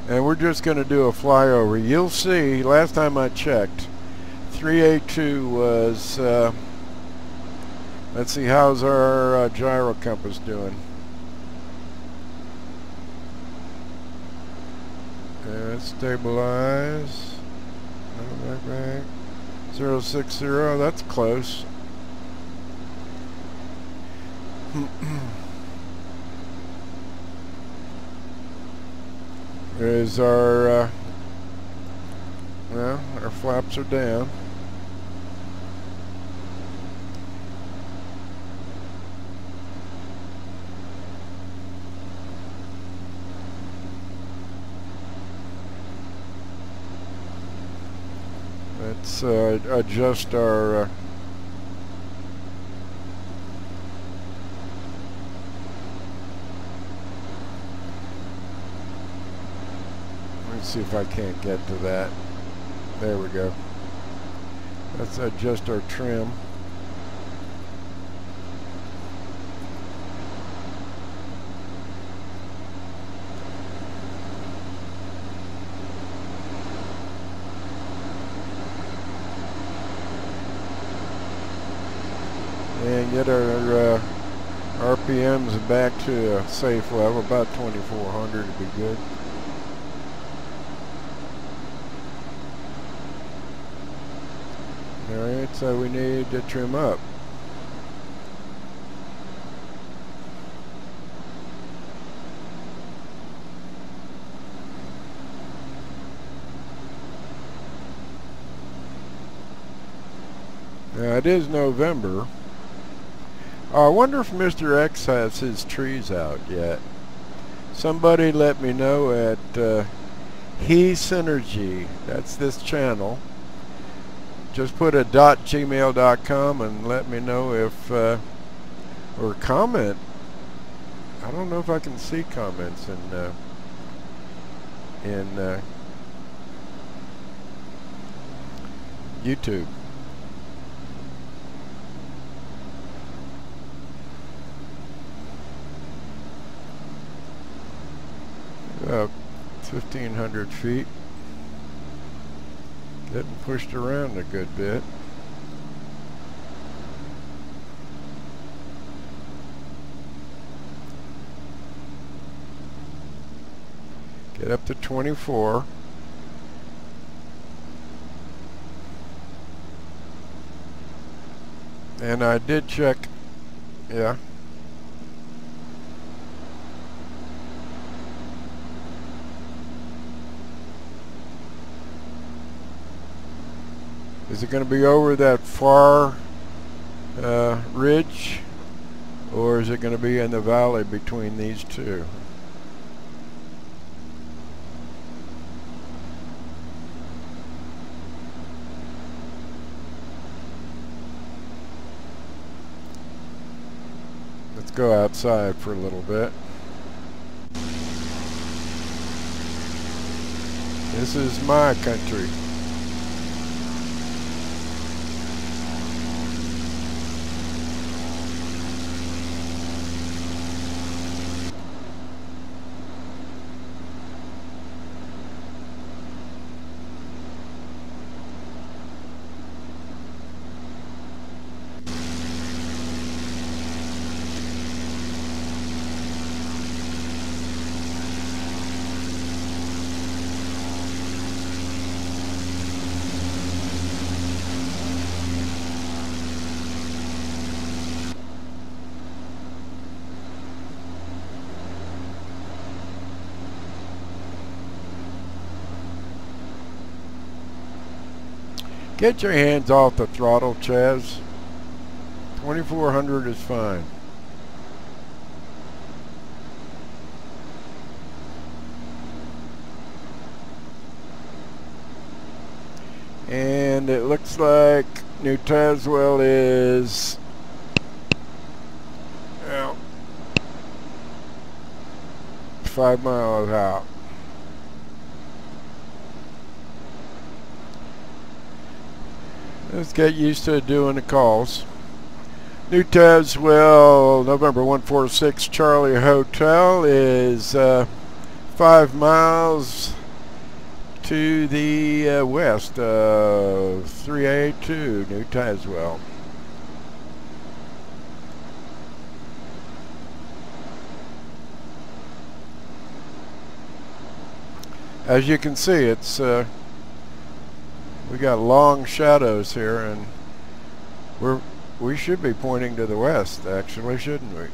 A: And we're just going to do a flyover. You'll see, last time I checked, 3A2 was, let's see, how's our gyro compass doing? Let's stabilize. No, back. 060, that's close. There's our, well, our flaps are down. Let's adjust our let's see if I can't get to that. There we go. Let's adjust our trim. And get our RPMs back to a safe level, about 2400 would be good. Alright, so we need to trim up. Now it is November. I wonder if Mr. X has his trees out yet. Somebody let me know at He Synergy. That's this channel. Just put a .gmail.com and let me know if or comment. I don't know if I can see comments in YouTube. About 1,500 feet. Getting pushed around a good bit. Get up to 24. And I did check, yeah. Is it going to be over that far ridge, or is it going to be in the valley between these two? Let's go outside for a little bit. This is my country. Get your hands off the throttle, Chaz. 2400 is fine. And it looks like New Tazewell is 5 miles out. Let's get used to doing the calls. New Tazewell, November 146 Charlie Hotel is 5 miles to the west of 382 New Tazewell. As you can see, it's we got long shadows here, and we should be pointing to the west, actually, shouldn't we?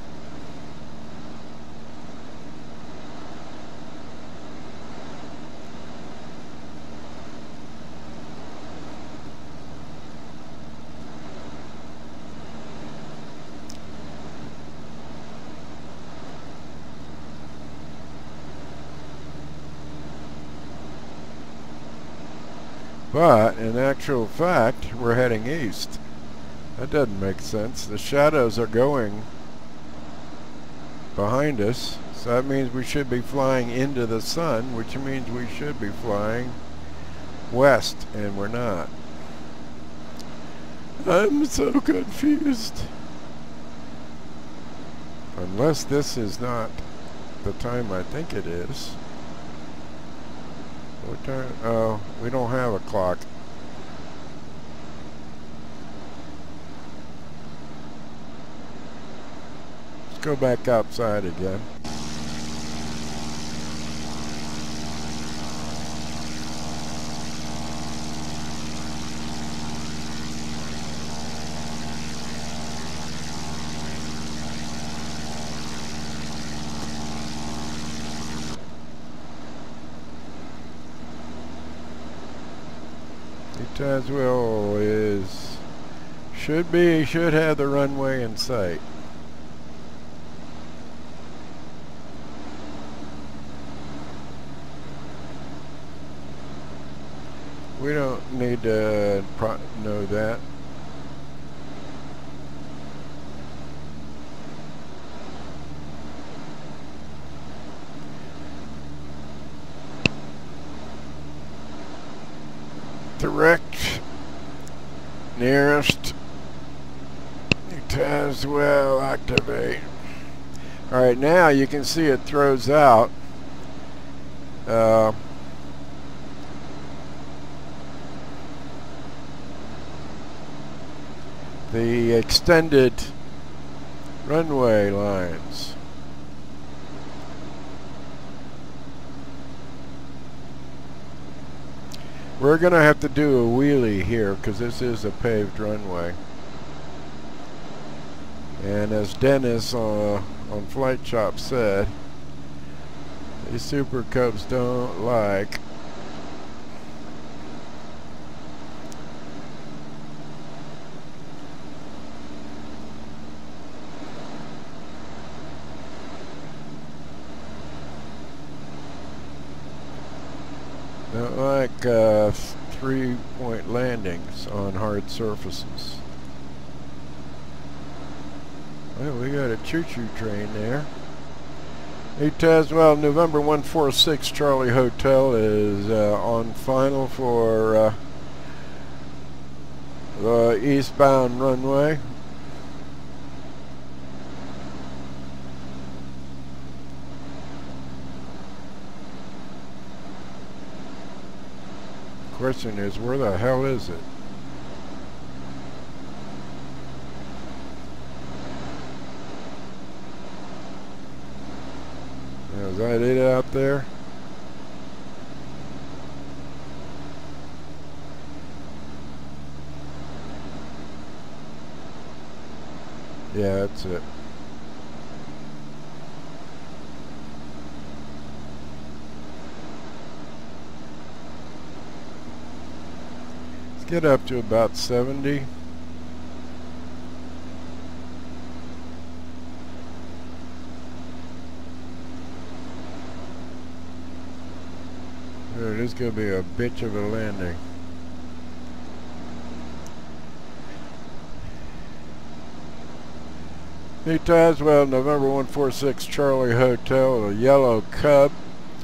A: But in actual fact, we're heading east. That doesn't make sense. The shadows are going behind us, so that means we should be flying into the sun, which means we should be flying west, and we're not. I'm so confused. Unless this is not the time I think it is. What time? Oh, we don't have a clock. Let's go back outside again. Tazewell should have the runway in sight. We don't need to know that. Direct nearest Tazewell activate. Alright, now you can see it throws out the extended runway lines. We're going to have to do a wheelie here because this is a paved runway. And as Dennis on Flight Shop said, these Super Cubs don't like three-point landings on hard surfaces. Well, we got a choo-choo train there. Hey Tazewell, November 146 Charlie Hotel is on final for the eastbound runway. Question is, where the hell is it? Now, is that it out there? Yeah, that's it. Get up to about 70. It is going to be a bitch of a landing. Hey Tazewell, November 146 Charlie Hotel, a yellow Cub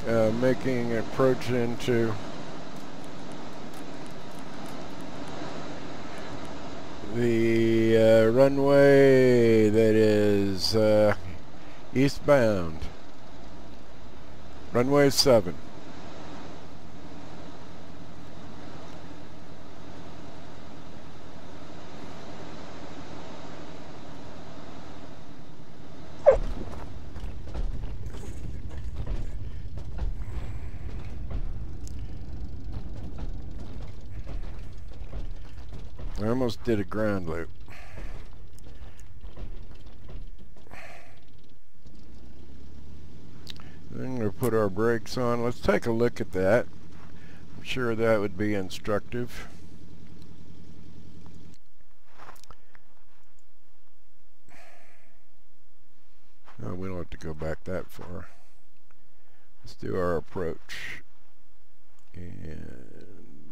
A: making approach into the runway that is eastbound. Runway 7. I almost did a ground loop. I'm going to put our brakes on. Let's take a look at that. I'm sure that would be instructive. No, we don't have to go back that far. Let's do our approach. And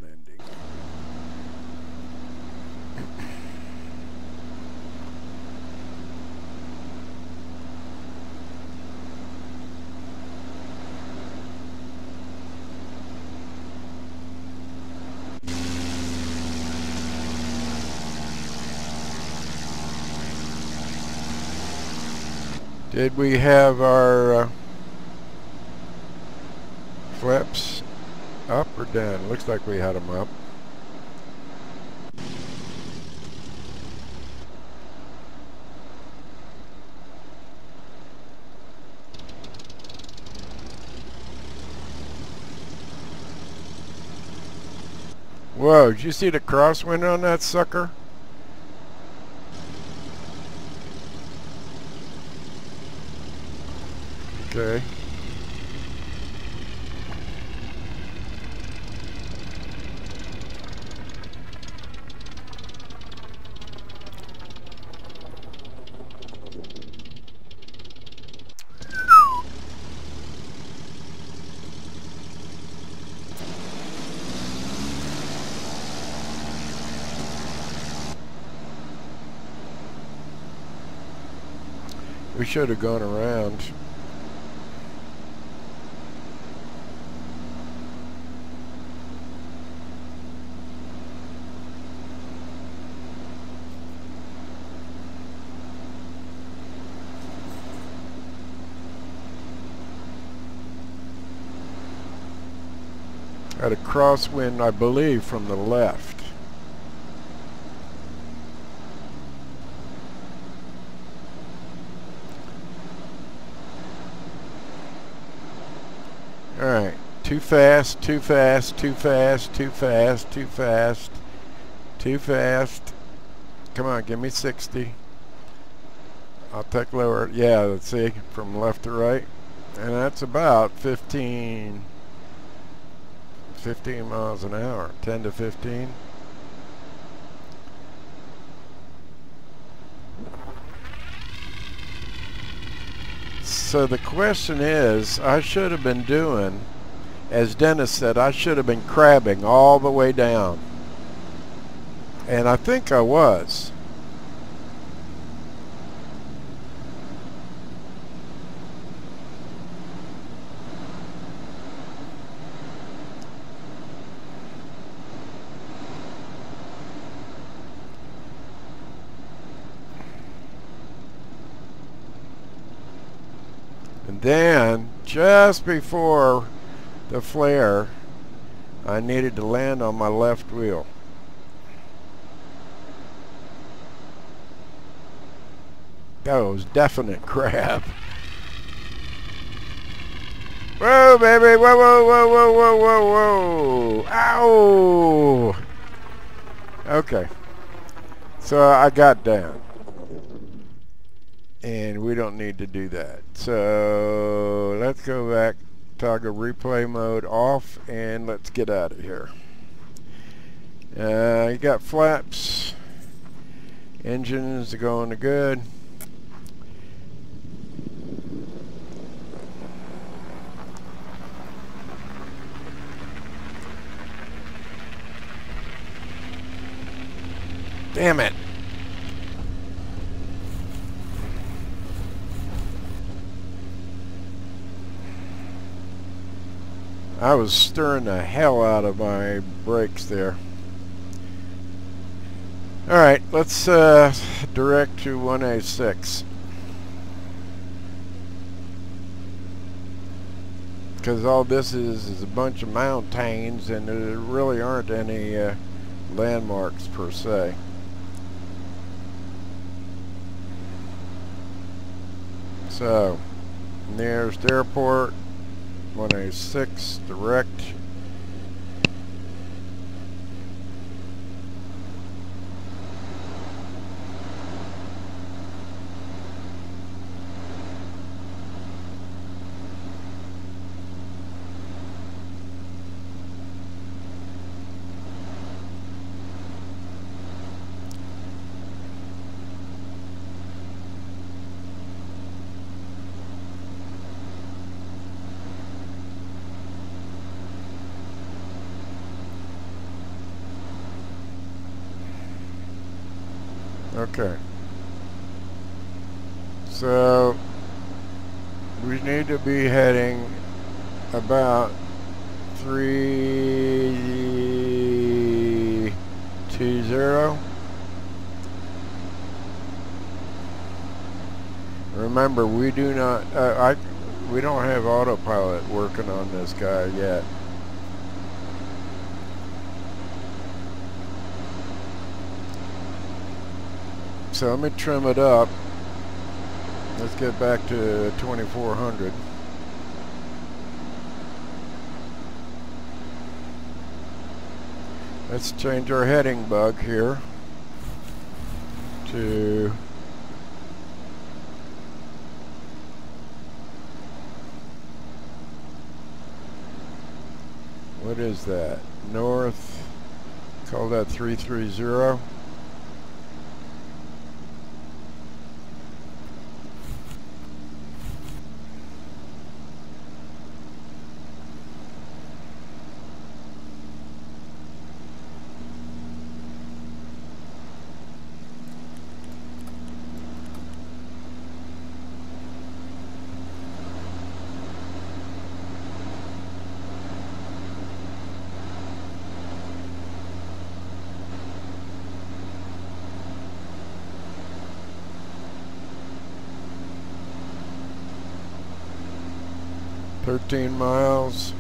A: landing. Did we have our flaps up or down? Looks like we had them up. Whoa, did you see the crosswind on that sucker? Okay. We should have gone around. Had a crosswind, I believe, from the left. All right, too fast, too fast, too fast, too fast, too fast, too fast. Come on, give me 60. I'll take lower. Yeah, let's see, from left to right. And that's about 15 miles an hour, 10 to 15. So the question is, I should have been doing, as Dennis said, I should have been crabbing all the way down. And I think I was. And then, just before the flare, I needed to land on my left wheel. That was definite crap. Whoa, baby! Whoa, whoa, whoa, whoa, whoa, whoa, whoa! Ow! Okay. So I got down. And we don't need to do that. So let's go back, toggle replay mode off, and let's get out of here. You got flaps, engines are going to good. Damn it. I was stirring the hell out of my brakes there. Alright, let's direct to 1A6. Because all this is a bunch of mountains, and there really aren't any landmarks per se. So, nearest airport, 1A6 direct. Okay. So we need to be heading about 320. Remember, we do not. We don't have autopilot working on this guy yet. So let me trim it up. Let's get back to 2400. Let's change our heading bug here to what is that? North, call that 330. $13 miles.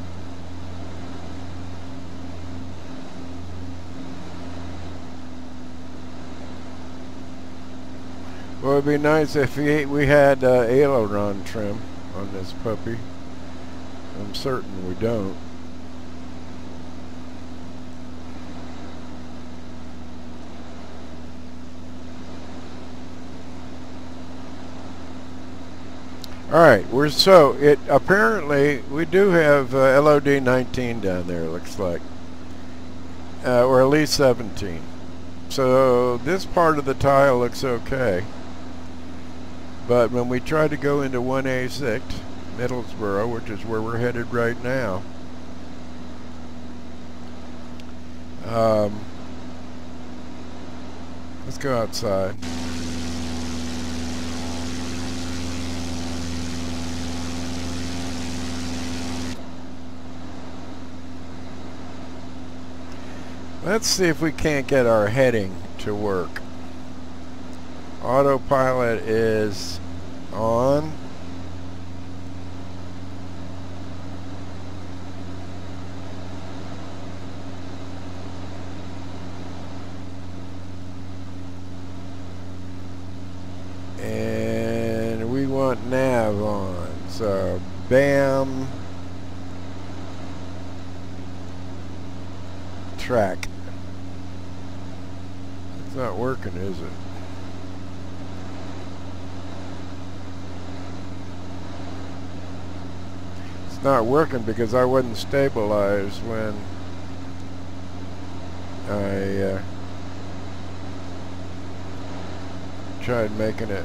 A: Well, it'd be nice if we had aileron trim on this puppy. I'm certain we don't. Alright, apparently we do have LOD 19 down there, looks like. Or at least 17. So this part of the tile looks okay. But when we try to go into 1A6, Middlesboro, which is where we're headed right now, let's go outside. Let's see if we can't get our heading to work. Autopilot is on. And we want nav on. So, bam. Track. It's not working, is it? It's not working because I wasn't stabilized when I tried making it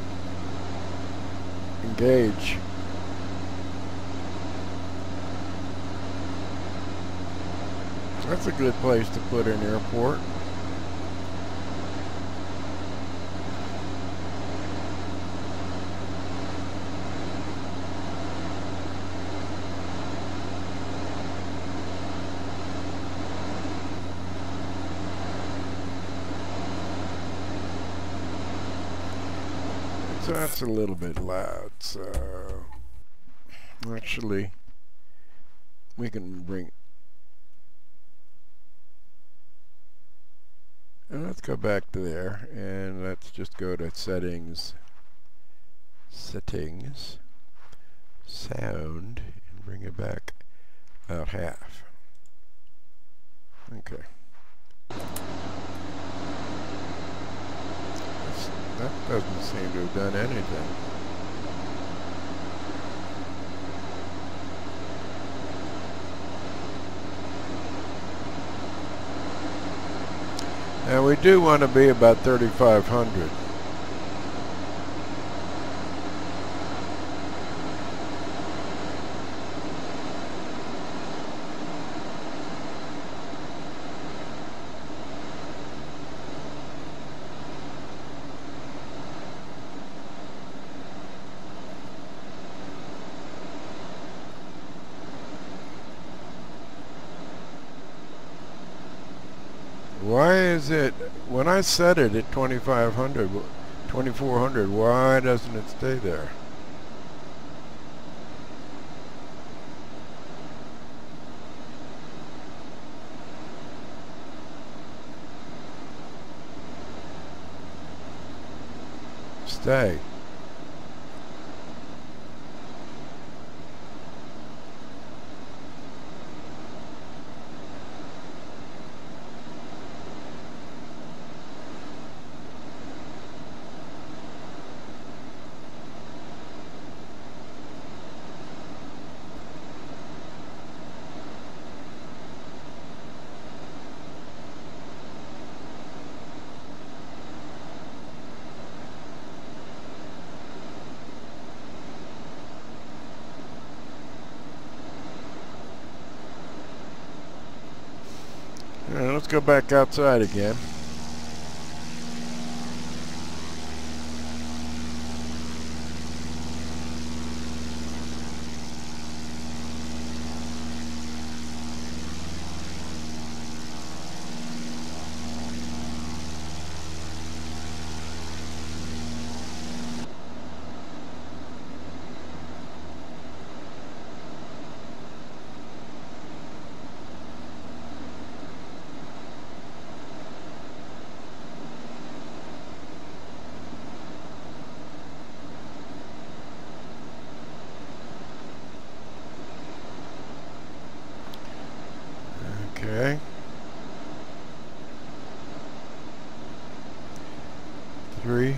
A: engage. That's a good place to put an airport. So that's a little bit loud, so actually we can bring, and let's go back to there and let's just go to settings, sound, and bring it back about half. Okay. That doesn't seem to have done anything. And we do want to be about 3,500. Why is it, when I set it at 2500, 2400, why doesn't it stay there? Stay. All right, let's go back outside again. Okay. 3.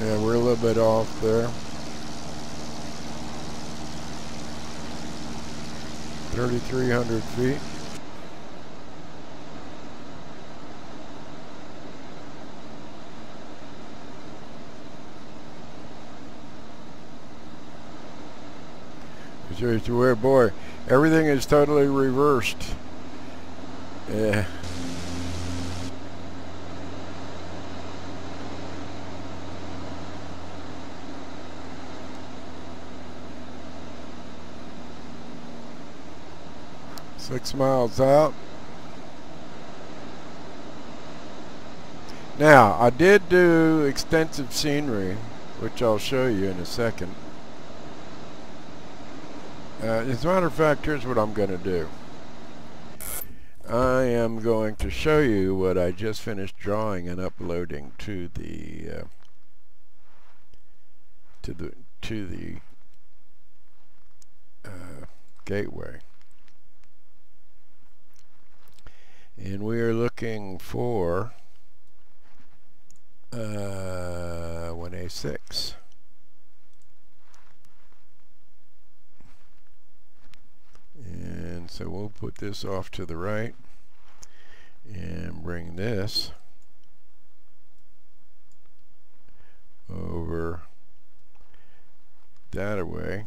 A: Yeah, we're a little bit off there. 3,300 feet. So, boy, everything is totally reversed. Yeah. Six miles out. Now, I did do extensive scenery, which I'll show you in a second. As a matter of fact, here's what I'm going to do. I am going to show you what I just finished drawing and uploading to the gateway. And we are looking for 1A6. And so we'll put this off to the right and bring this over that away,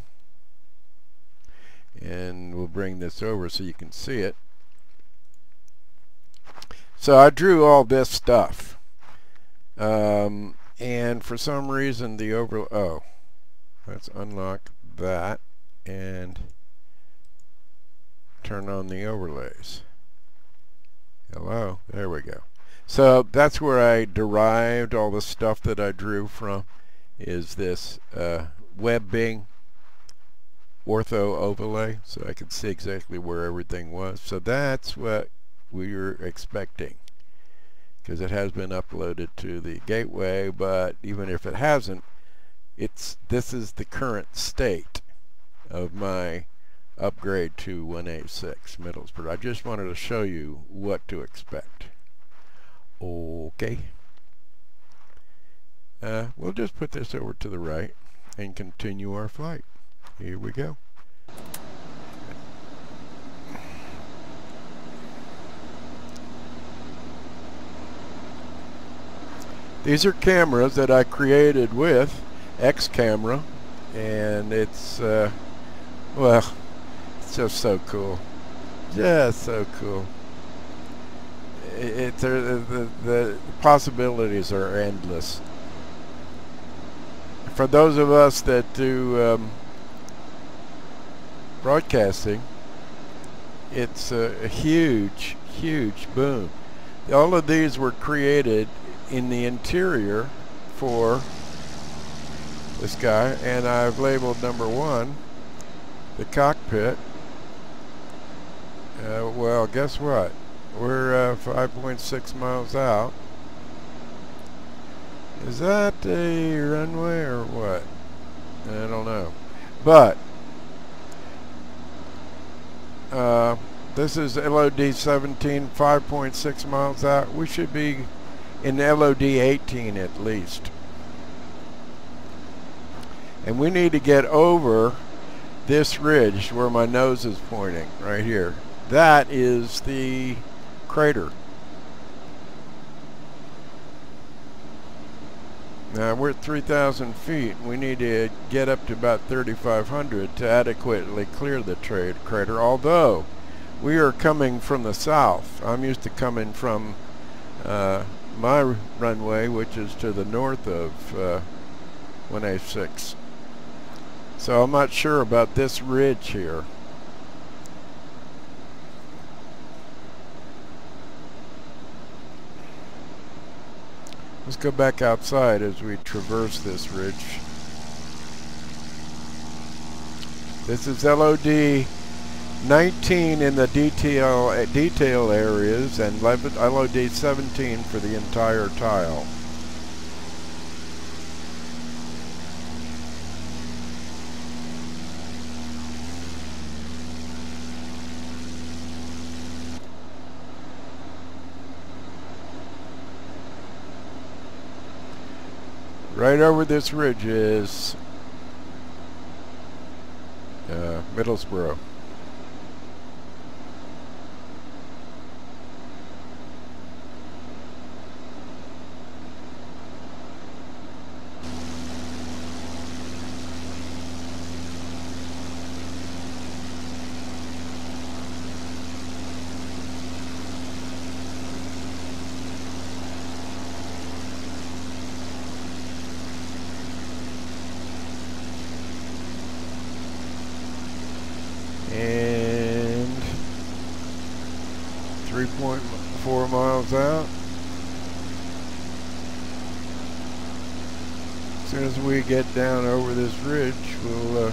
A: and we'll bring this over so you can see it. So I drew all this stuff, and for some reason the let's unlock that and turn on the overlays. Hello, there we go. So that's where I derived all the stuff that I drew from, is this web-bing ortho overlay, so I could see exactly where everything was. So that's what we were expecting, because it has been uploaded to the gateway, but even if it hasn't, this is the current state of my upgrade to 1A6 Middlesbrough. I just wanted to show you what to expect. Okay. we'll just put this over to the right and continue our flight. Here we go. These are cameras that I created with X camera, and it's well, it's just so cool, just so cool. The possibilities are endless. For those of us that do broadcasting, it's a huge, huge boon. All of these were created in the interior for this guy, and I've labeled number 1 the cockpit. Well, guess what? We're 5.6 miles out. Is that a runway or what? I don't know. But this is LOD 17, 5.6 miles out. We should be in LOD 18 at least. And we need to get over this ridge where my nose is pointing, right here. That is the crater. Now we're at 3,000 feet. We need to get up to about 3,500 to adequately clear the crater, although we are coming from the south. I'm used to coming from my runway, which is to the north of 1A6. So I'm not sure about this ridge here. Let's go back outside as we traverse this ridge. This is LOD 19 in the detail areas, and LOD 17 for the entire tile. Right over this ridge is Middlesbrough. And 3.4 miles out. As soon as we get down over this ridge, we'll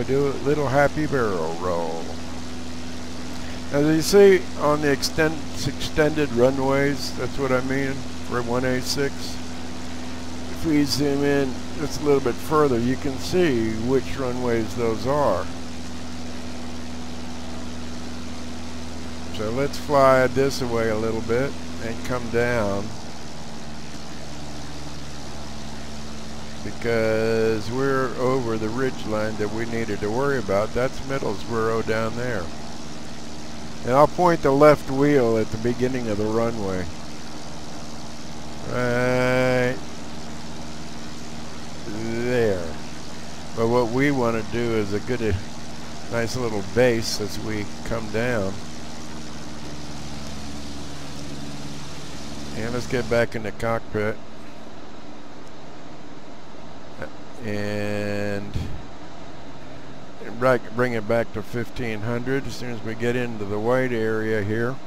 A: do a little happy barrel roll. As you see on the extended runways, that's what I mean for 1A6. If we zoom in just a little bit further, you can see which runways those are. So let's fly this away a little bit and come down, because we're over the ridge line that we needed to worry about. That's Middlesbrough down there. And I'll point the left wheel at the beginning of the runway. Right there. But what we want to do is a nice little base as we come down. And let's get back in the cockpit and bring it back to 1500 as soon as we get into the white area here.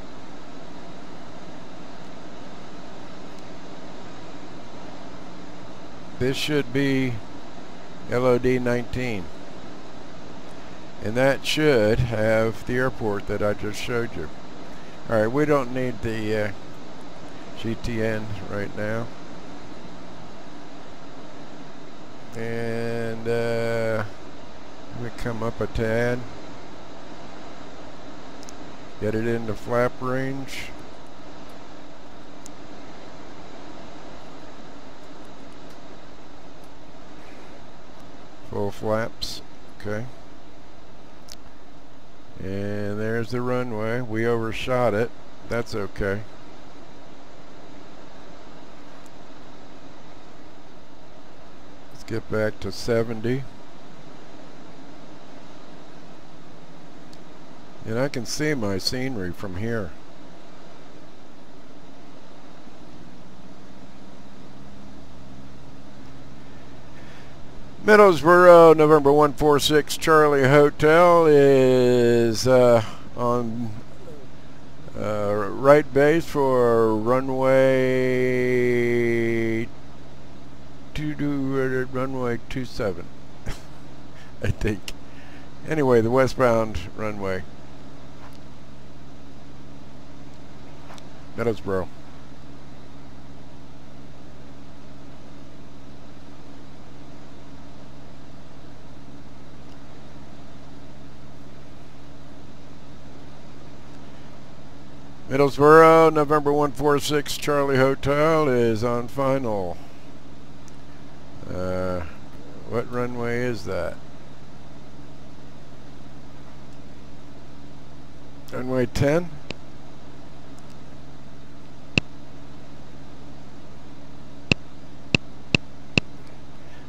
A: This should be LOD 19, and that should have the airport that I just showed you. Alright, we don't need the GTN right now, and we come up a tad, get it into flap range, full flaps. Okay. And there's the runway. We overshot it. That's okay. Let's get back to 70. And I can see my scenery from here. Middlesboro, November 146 Charlie Hotel is on right base for runway 27, I think. Anyway, the westbound runway. Middlesboro. Middlesboro, November 146 Charlie Hotel is on final. What runway is that? Runway 10?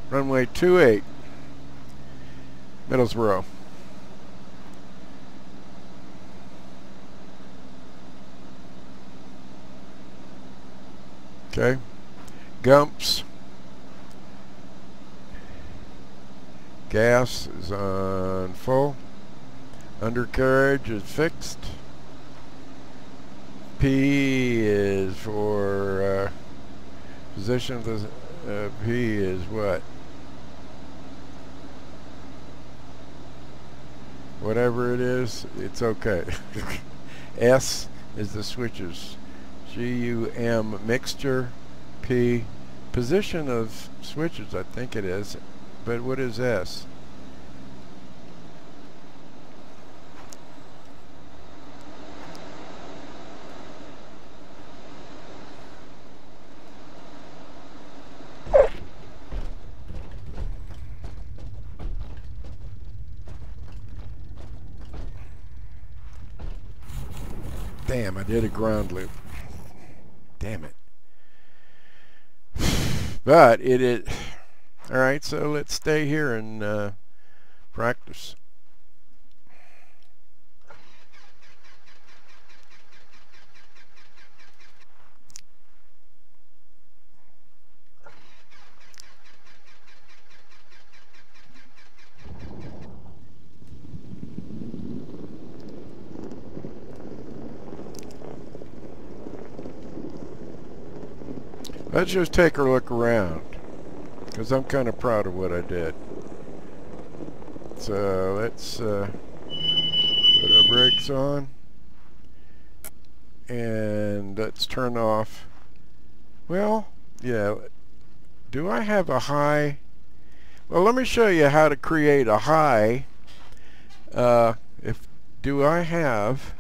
A: Runway 28, Middlesboro. Okay, Gumps. Gas is on full. Undercarriage is fixed. P is for position of the P is what? Whatever it is, it's okay. S is the switches. GUM mixture. P position of switches, I think it is. But what is S? Damn, I did a ground loop. Damn it. But it is... Alright, so let's stay here and practice. Let's just take a look around, because I'm kind of proud of what I did. So let's put our brakes on, and let's turn off. Well, yeah, do I have a high? Well, let me show you how to create a high. Do I have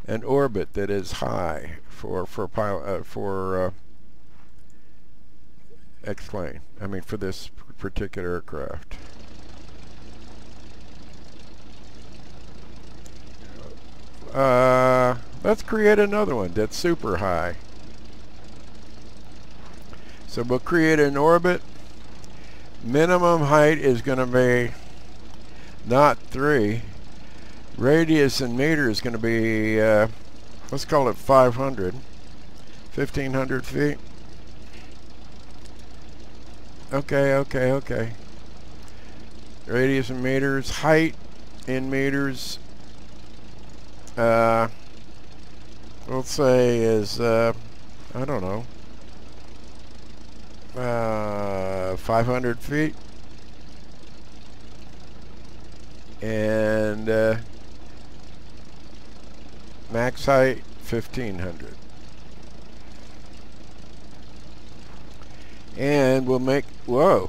A: an orbit that is high for X-plane? I mean, for this particular aircraft. Let's create another one that's super high. So we'll create an orbit. Minimum height is going to be not 3. Radius in meters is going to be, let's call it 500. 1,500 feet. Okay. Radius in meters, height in meters, let's say is, I don't know, 500 feet. And max height, 1,500. And we'll make, whoa.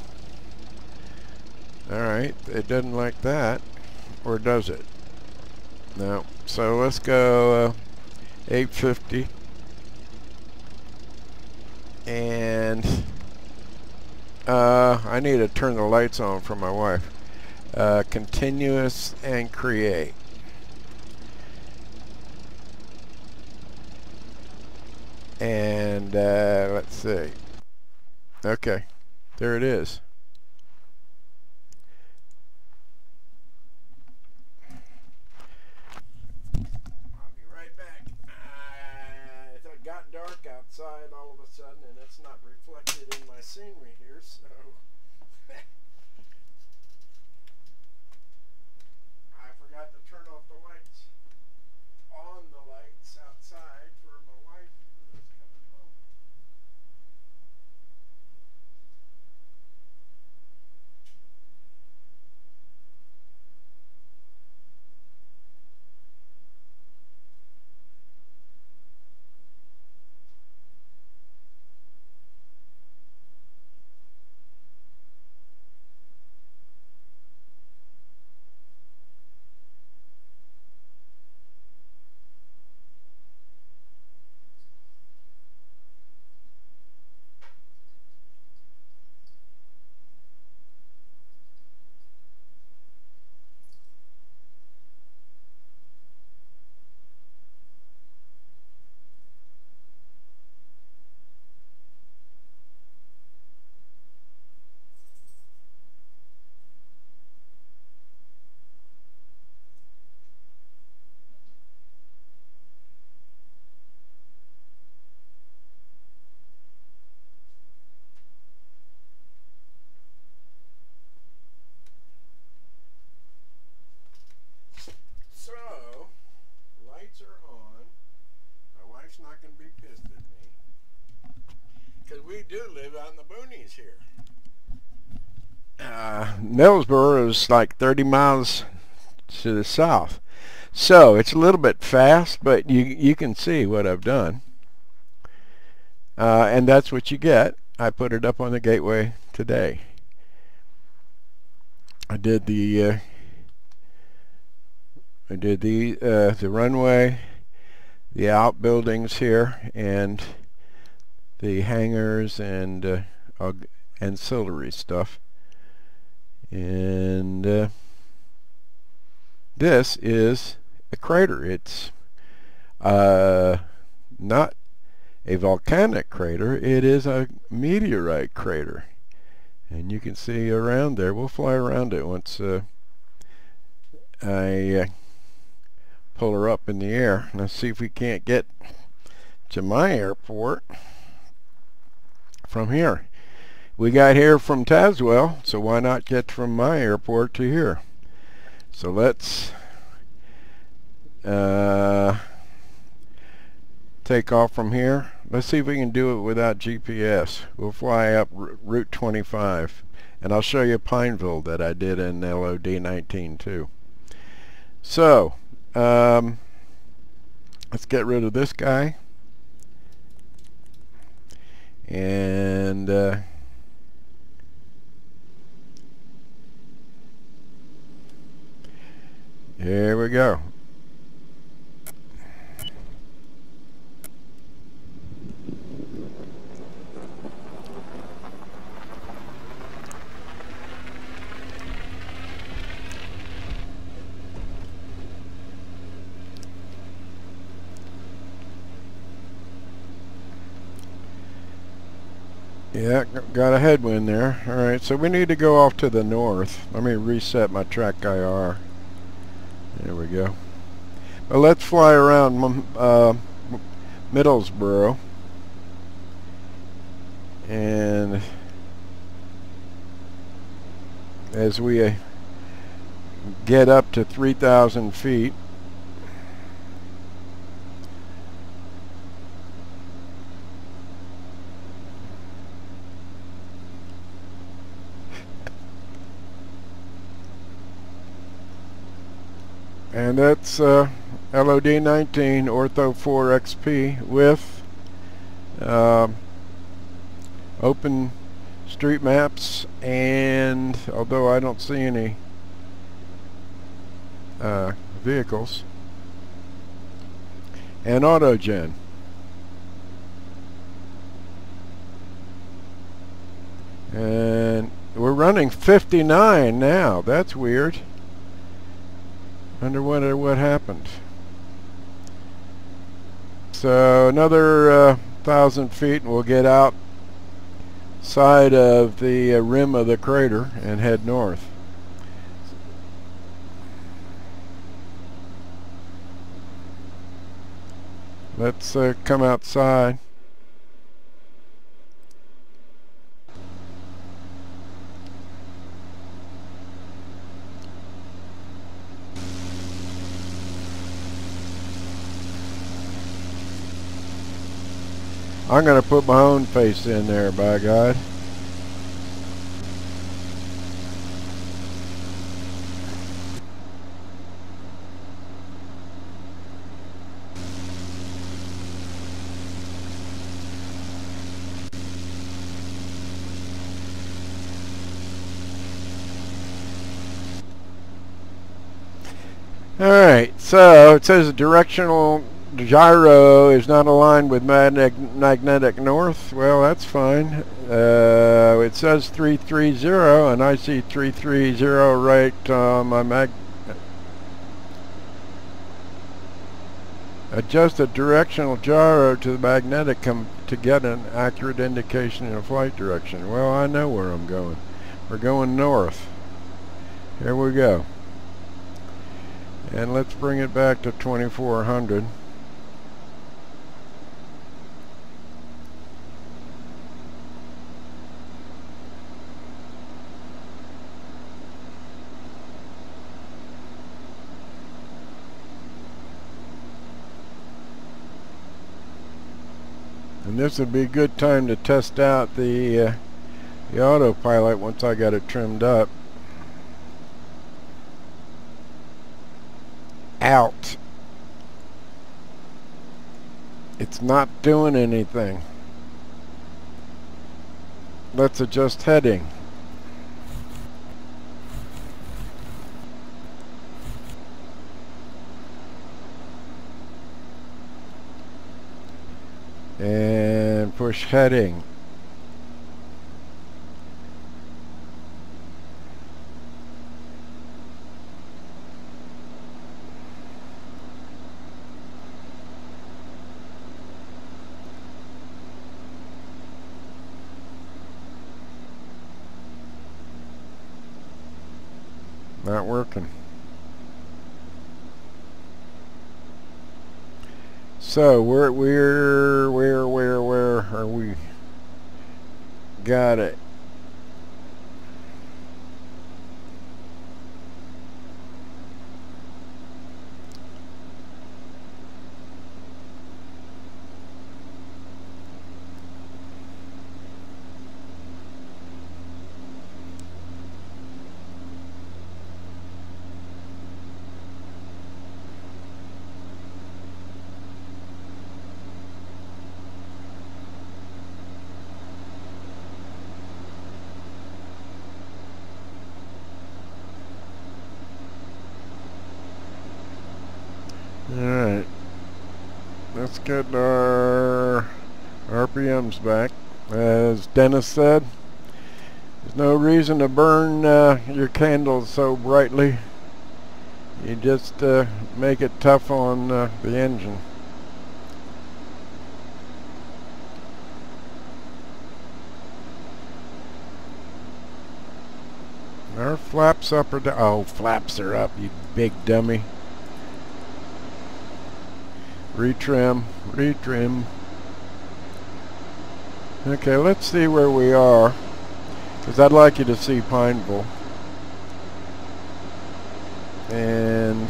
A: Alright, it doesn't like that. Or does it? No. So let's go 850. And I need to turn the lights on for my wife. Continuous and create. And let's see. Okay, there it is. I'll be right back. It got dark outside all of a sudden, and it's not reflected in my scenery here, so I forgot to turn off the lights. On the lights outside for my wife who's coming home. So, lights are on. My wife's not going to be pissed at me, because we do live out in the boonies here. Millsboro is like 30 miles to the south. So, it's a little bit fast, but you can see what I've done. And that's what you get. I put it up on the gateway today. I did the runway, the outbuildings here, and the hangars and ancillary stuff. And this is a crater. It's not a volcanic crater. It is a meteorite crater. And you can see around there. We'll fly around it once I pull her up in the air. Let's see if we can't get to my airport from here. We got here from Tazewell, so why not get from my airport to here? So let's take off from here. Let's see if we can do it without GPS. We'll fly up Route 25, and I'll show you Pineville that I did in LOD 19 too. So let's get rid of this guy, and here we go. Yeah, got a headwind there. Alright, so we need to go off to the north. Let me reset my track IR. There we go. Well, let's fly around Middlesboro. And as we get up to 3,000 feet, and that's LOD 19 Ortho 4 XP with open street maps, and although I don't see any vehicles, and AutoGen. And we're running 59 now. That's weird. Wonder what happened. So another 1,000 feet and we'll get outside of the rim of the crater and head north. Let's come outside. I'm going to put my own face in there, by God. Alright, so it says the directional gyro is not aligned with magnetic north. Well, that's fine. It says 330 and I see 330 right on my adjust the directional gyro to the magnetic to get an accurate indication of flight direction. Well, I know where I'm going. We're going north. Here we go. And let's bring it back to 2400. And this would be a good time to test out the autopilot once I got it trimmed up. Out. It's not doing anything. Let's adjust heading. And push heading. Not working. So where are we? Got it. Alright, let's get our RPMs back. As Dennis said, there's no reason to burn your candles so brightly. You just make it tough on the engine. Our flaps up or down? Oh, flaps are up, you big dummy. Retrim, retrim. Okay, let's see where we are, because I'd like you to see Pineville. And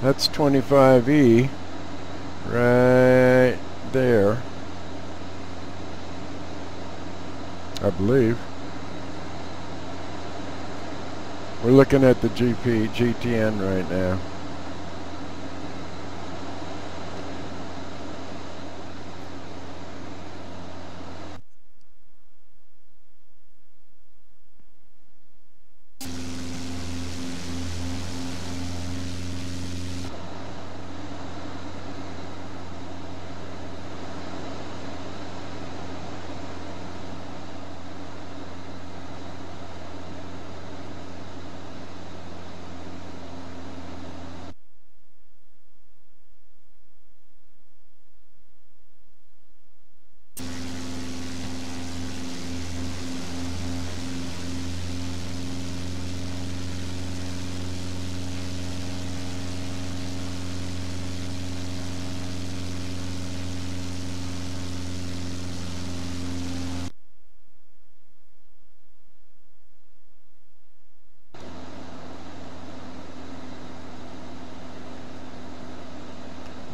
A: that's 25E right there, I believe. We're looking at the GTN right now.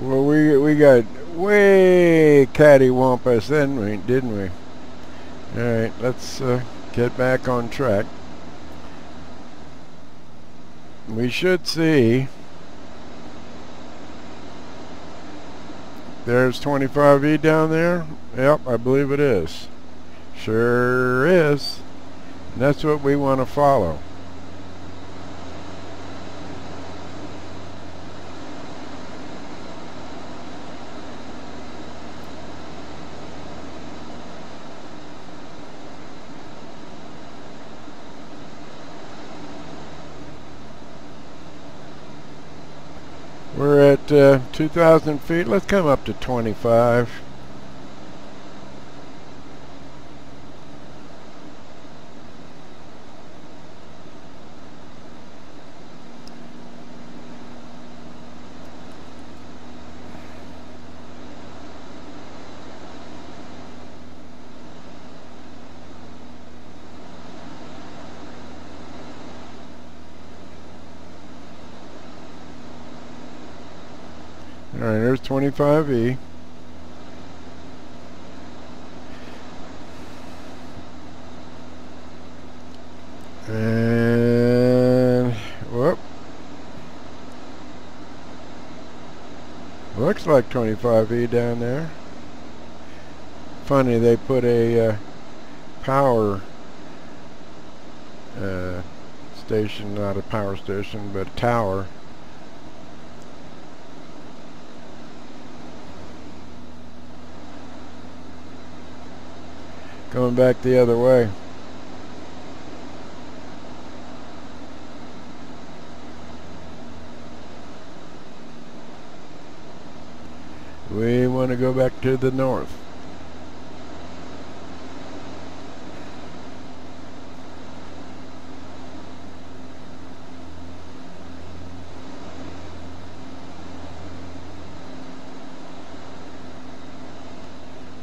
A: Well, we got way cattywampus then, didn't we? All right, let's get back on track. We should see. There's 25E down there. Yep, I believe it is. Sure is. And that's what we want to follow. We're at 2,000 feet. Let's come up to 25. All right, there's 25E. And whoop. Looks like 25E down there. Funny, they put a power station, not a power station, but a tower. Going back the other way. We want to go back to the north.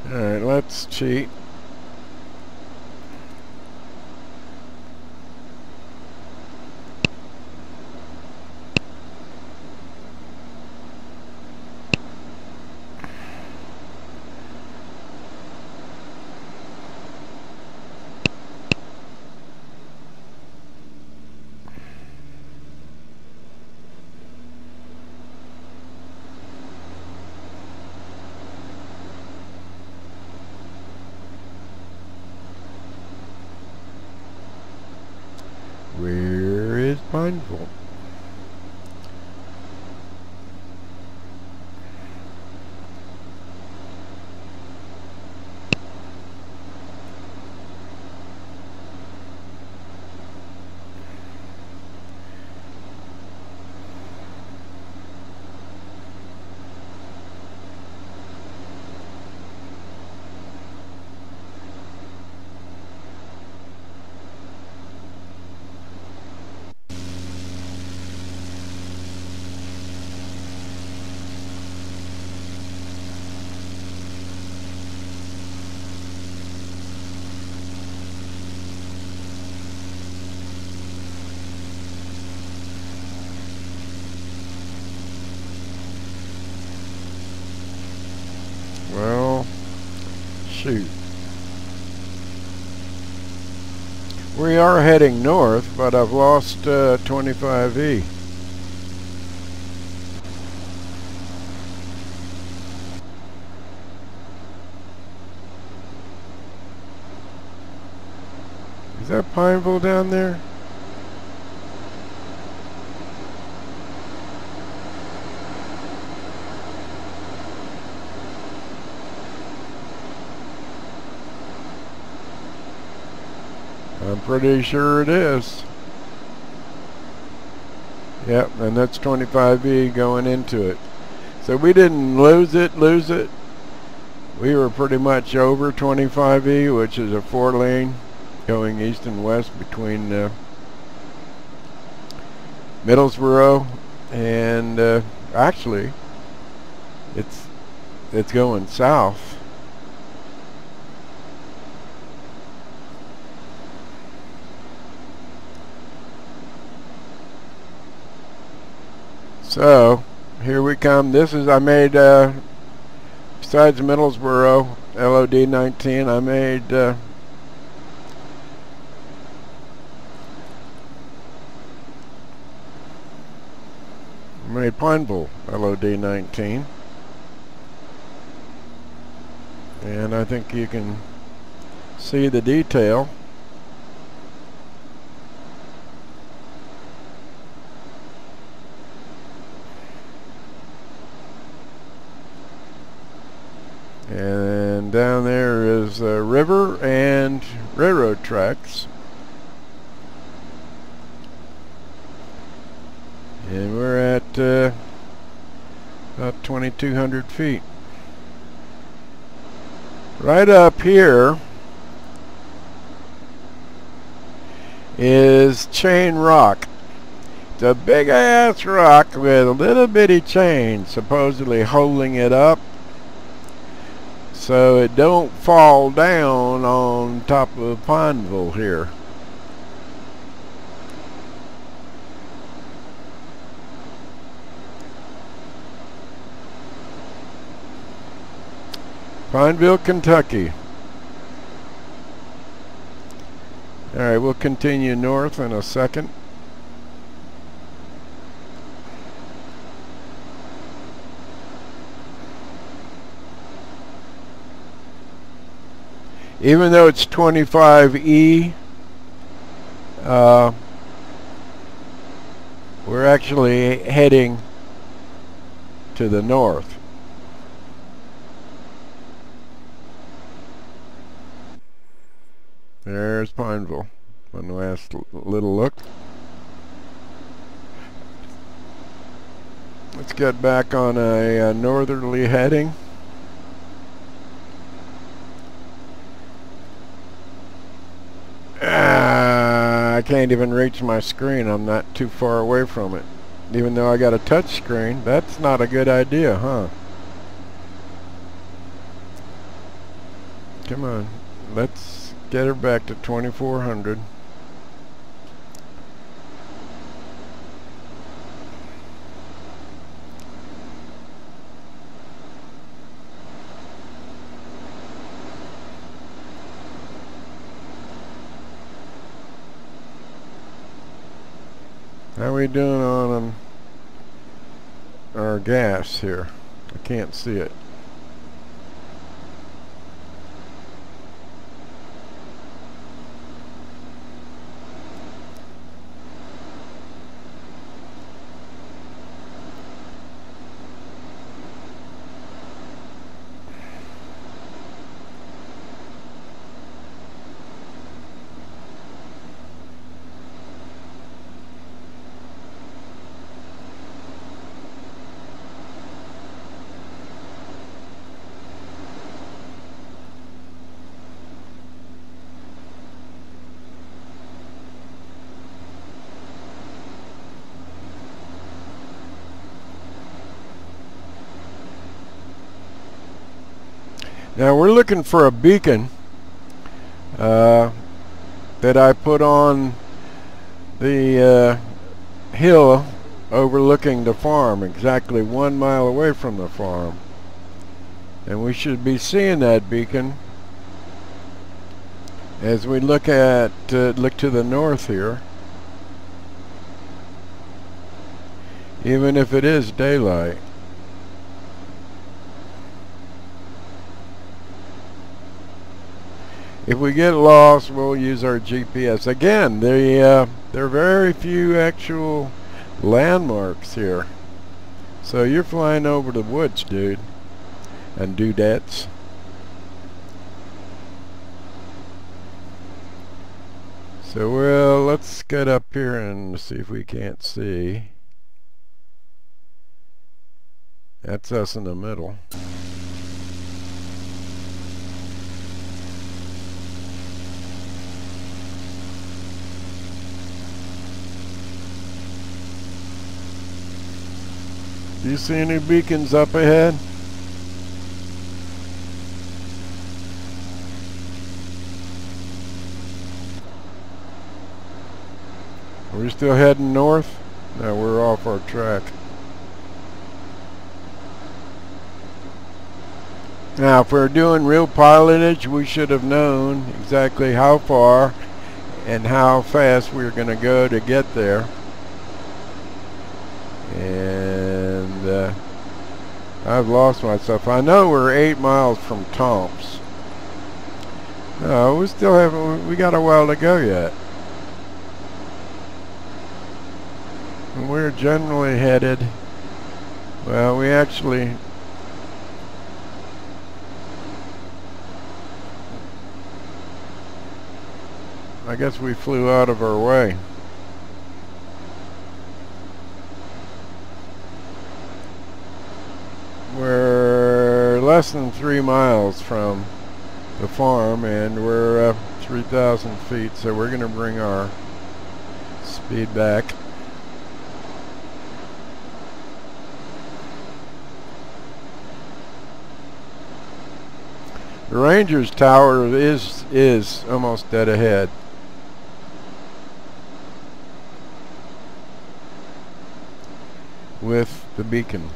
A: Alright, let's cheat. Where is Pineville? Well, shoot. We are heading north, but I've lost 25E. Is that Pineville down there? I'm pretty sure it is. Yep, and that's 25E going into it. So we didn't lose it. We were pretty much over 25E, which is a 4-lane going east and west between Middlesboro and actually it's going south. So here we come. This is, I made, besides Middlesboro, LOD-19, I made Pineville, LOD-19. And I think you can see the detail. And down there is a river and railroad tracks. And we're at about 2,200 feet. Right up here is Chain Rock. It's a big ass rock with a little bitty chain supposedly holding it up so it don't fall down on top of Pineville here. Pineville, Kentucky. Alright, we'll continue north in a second. Even though it's 25E, we're actually heading to the north. There's Pineville. One last little look. Let's get back on a northerly heading. I can't even reach my screen. I'm not too far away from it. Even though I got a touch screen, that's not a good idea, huh? Come on. Let's get her back to 2,400. How are we doing on our gas here? I can't see it. Now we're looking for a beacon that I put on the hill overlooking the farm, exactly 1 mile away from the farm. And we should be seeing that beacon as we look to the north here, even if it is daylight. If we get lost, we'll use our GPS. Again, there are very few actual landmarks here. So you're flying over the woods, dude, and dudettes. So let's get up here and see if we can't see. That's us in the middle. Do you see any beacons up ahead? Are we still heading north? No, we're off our track. Now, if we're doing real pilotage, we should have known exactly how far and how fast we were going to go to get there. And I've lost myself. I know we're 8 miles from Tom's. No, we still haven't. We got a while to go yet. And we're generally headed. Well, we actually. I guess we flew out of our way. We're less than 3 miles from the farm, and we're 3,000 feet, so we're going to bring our speed back. The Ranger's tower is almost dead ahead. With the beacon.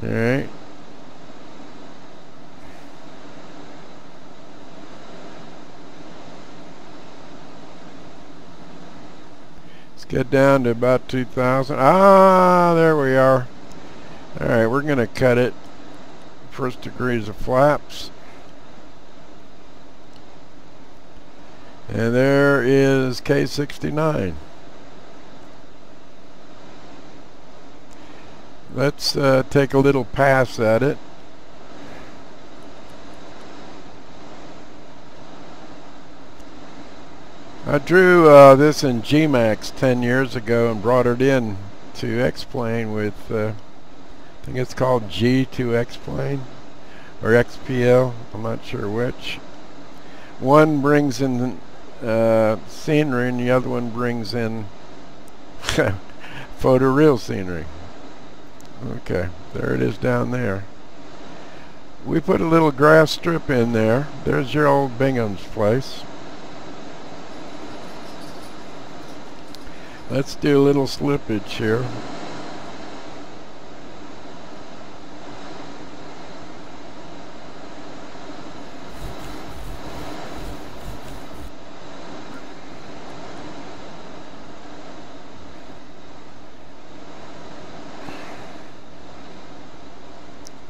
A: All right. Let's get down to about 2,000. Ah, there we are. All right, we're going to cut it. First degrees of flaps. And there is K69. Let's take a little pass at it. I drew this in Gmax 10 years ago and brought it in to X-Plane with, I think it's called G2X-Plane or XPL, I'm not sure which. One brings in scenery and the other one brings in photoreal scenery. Okay, there it is down there. We put a little grass strip in there. There's your old Bingham's place. Let's do a little slippage here.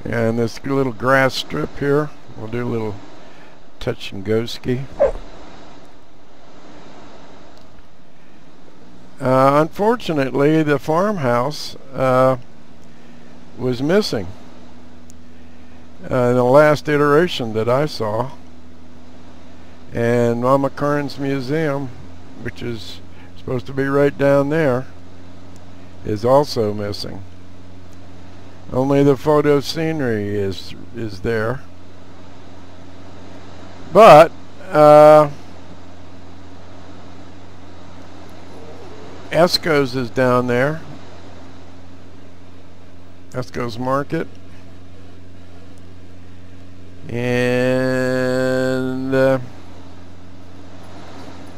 A: And this little grass strip here, we'll do a little touch and go ski. Unfortunately, the farmhouse was missing in the last iteration that I saw. And Mama Karn's museum, which is supposed to be right down there, is also missing. Only the photo scenery is there. But Esco's is down there. Esco's Market. And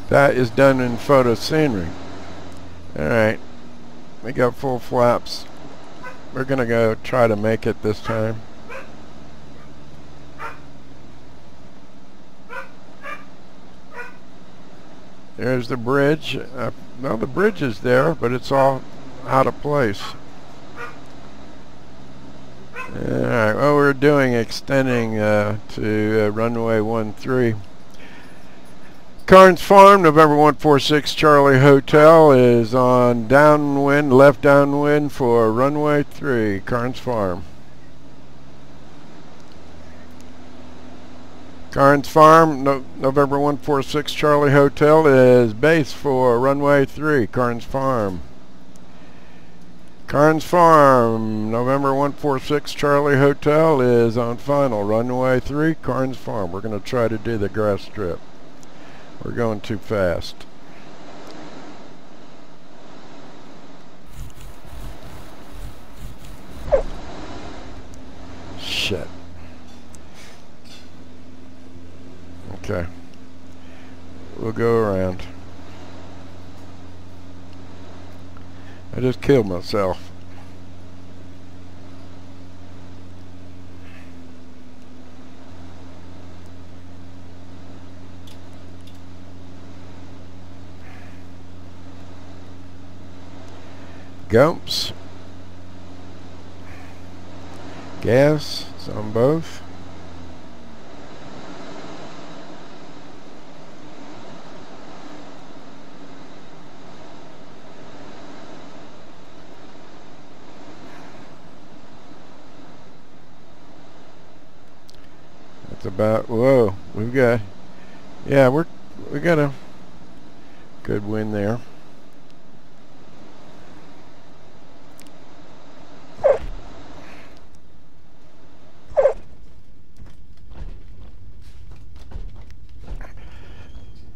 A: that is done in photo scenery. Alright. We got full flaps. We're going to go try to make it this time. There's the bridge. Well, the bridge is there, but it's all out of place. Alright, well, we're doing extending to runway 13. Karn's Farm, November 146 Charlie Hotel is on downwind, left downwind for runway 3, Karn's Farm. Karn's Farm, November 146 Charlie Hotel is base for runway 3, Karn's Farm. Karn's Farm, November 146 Charlie Hotel is on final, runway 3, Karn's Farm. We're going to try to do the grass strip. We're going too fast. Shit. Okay. We'll go around. I just killed myself. Gumps. Gas. It's on both. That's about, whoa, we've got, yeah, we got a good win there.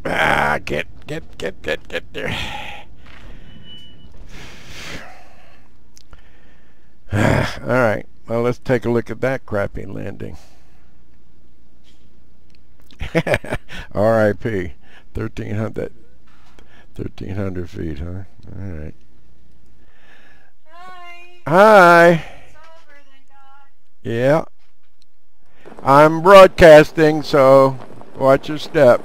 A: Ah, get there. All right, well, let's take a look at that crappy landing. R.I.P. 1300 feet, huh? All right. Hi.
C: It's over, thank God.
A: Yeah. I'm broadcasting, so watch your step.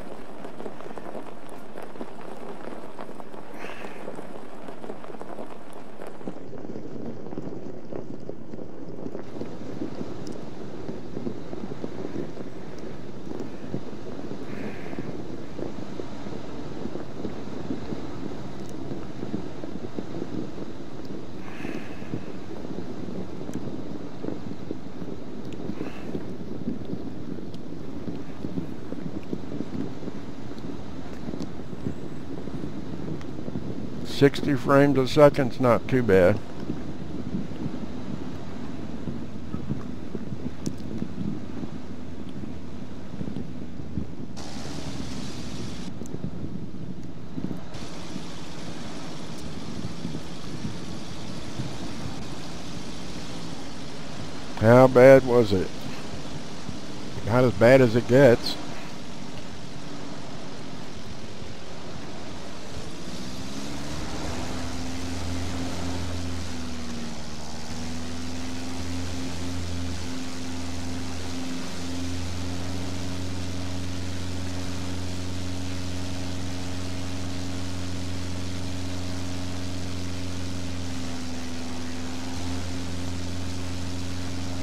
A: $60 frames a second's not too bad. How bad was it? Not as bad as it gets.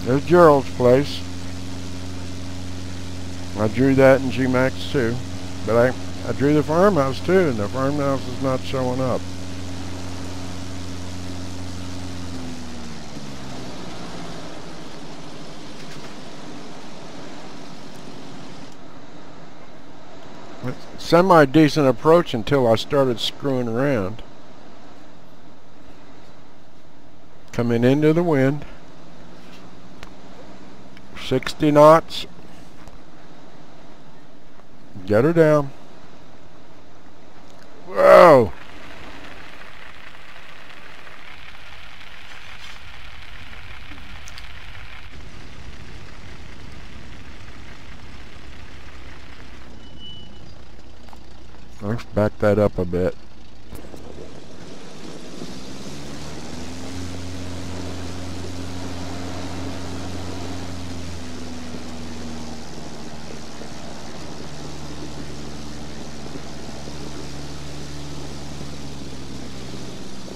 A: There's Gerald's place. I drew that in Gmax too. But I drew the farmhouse too, and the farmhouse is not showing up. Semi-decent approach until I started screwing around. Coming into the wind. 60 knots. Get her down. Whoa! Let's back that up a bit.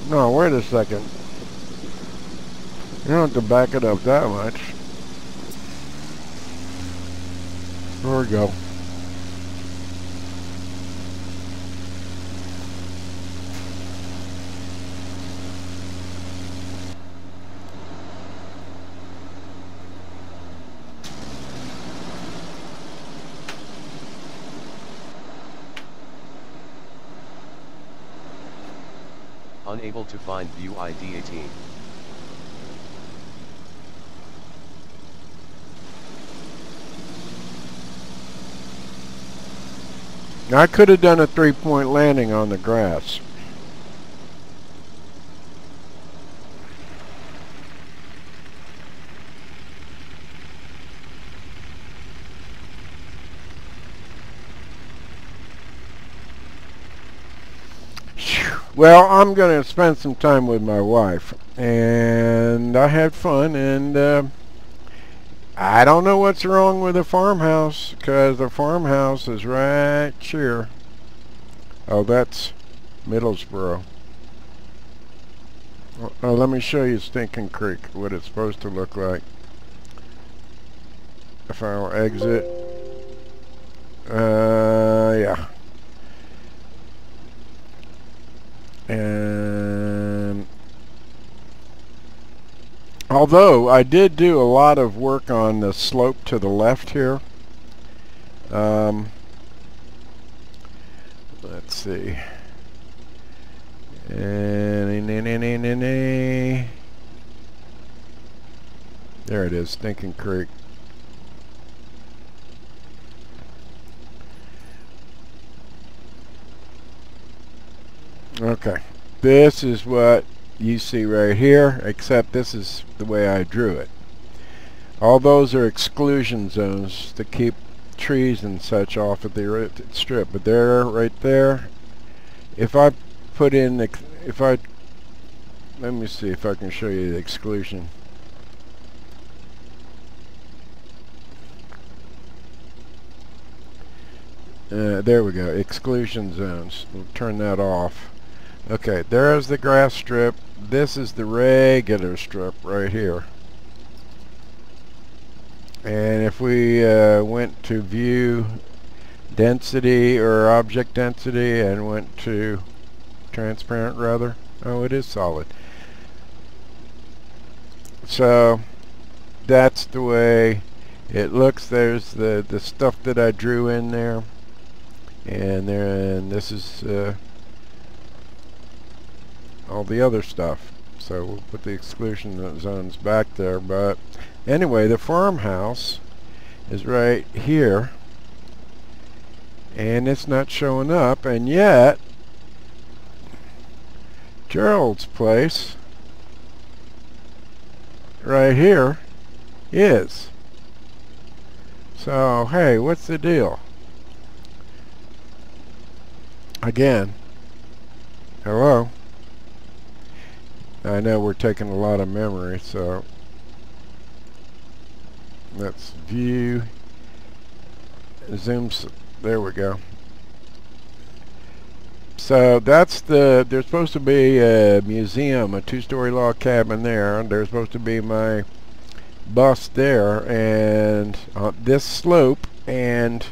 A: No, wait a second. You don't have to back it up that much. There we go.
B: Unable to find view ID 18.
A: Now, I could have done a 3-point landing on the grass. Well, I'm going to spend some time with my wife, and I had fun, and I don't know what's wrong with the farmhouse, because the farmhouse is right here. Oh, that's Middlesboro. Oh, let me show you Stinking Creek, what it's supposed to look like. If I'll exit, yeah. And although I did do a lot of work on the slope to the left here, let's see. There it is, Stinking Creek. Okay, this is what you see right here, except this is the way I drew it. All those are exclusion zones to keep trees and such off of the strip, but they're right there. If I put in, let me see if I can show you the exclusion. There we go, exclusion zones. We'll turn that off. Okay, there's the grass strip. This is the regular strip right here. And if we went to view density or object density and went to transparent rather, oh, it is solid. So that's the way it looks. There's the stuff that I drew in there, and this is all the other stuff. So we'll put the exclusion zones back there. But anyway, the farmhouse is right here, and it's not showing up, and yet Gerald's place right here is. So hey, what's the deal? Again, hello. I know we're taking a lot of memory, so let's view, zooms, there we go. So that's there's supposed to be a museum, a two-story log cabin there, and there's supposed to be my bus there, and this slope, and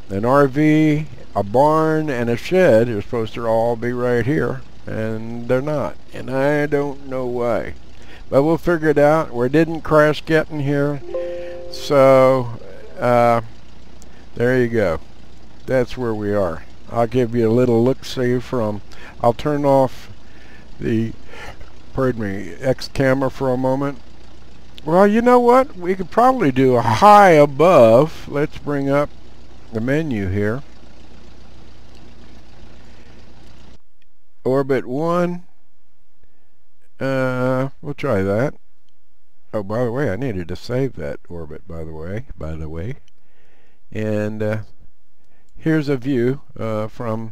A: an RV, a barn, and a shed are supposed to all be right here, and they're not, and I don't know why, but we'll figure it out. We didn't crash getting here, so there you go. That's where we are. I'll give you a little look-see from, I'll turn off the, pardon me, X camera for a moment. Well, you know what? We could probably do a high above. Let's bring up the menu here. Orbit 1. We'll try that. Oh, by the way, I needed to save that orbit, by the way. And here's a view from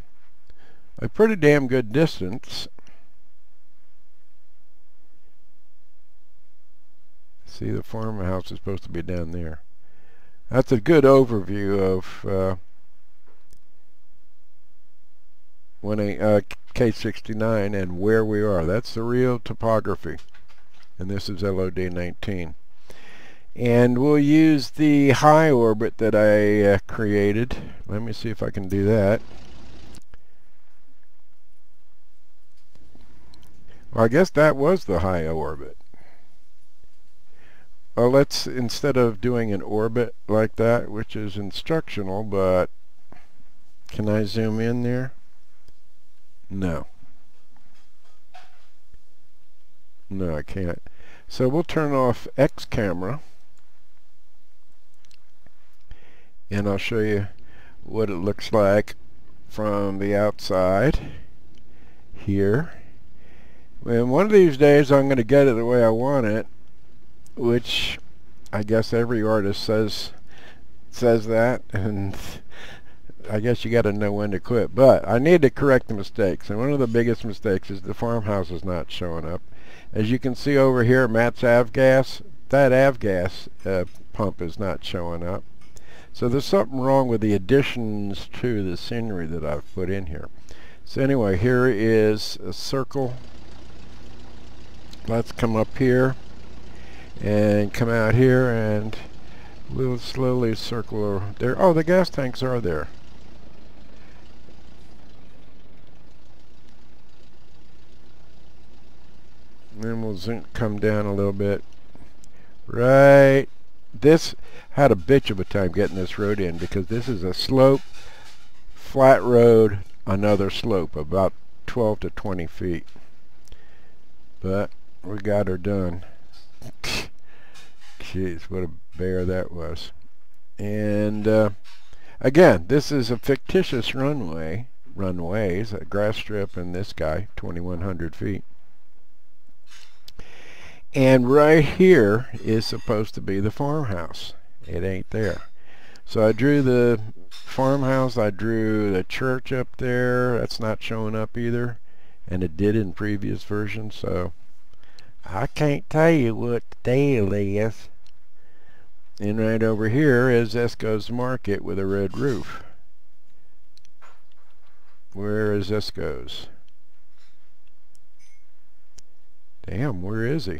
A: a pretty damn good distance. See, the farmhouse is supposed to be down there. That's a good overview of K69 and where we are. That's the real topography, and this is LOD 19. And we'll use the high orbit that I created. Let me see if I can do that. Well, I guess that was the high orbit. Well, let's, instead of doing an orbit like that, which is instructional, but can I zoom in there? No. No, I can't. So we'll turn off X camera, and I'll show you what it looks like from the outside here. And one of these days I'm going to get it the way I want it, which I guess every artist says that, and I guess you got to know when to quit. But I need to correct the mistakes, and one of the biggest mistakes is the farmhouse is not showing up. As you can see over here, Matt's avgas, that avgas pump is not showing up. So there's something wrong with the additions to the scenery that I've put in here. So anyway, here is a circle. Let's come up here and come out here, and we'll slowly circle over there. Oh, the gas tanks are there. Then we'll come down a little bit. Right. This had a bitch of a time getting this road in, because this is a slope, flat road, another slope, about 12 to 20 feet. But we got her done. Jeez, what a bear that was. And again, this is a fictitious runways, a grass strip, and this guy, 2,100 feet. And right here is supposed to be the farmhouse. It ain't there. So I drew the farmhouse, I drew the church up there. That's not showing up either. And it did in previous versions, so I can't tell you what the deal is. And right over here is Esco's Market with a red roof. Where is Esco's? Damn, where is he?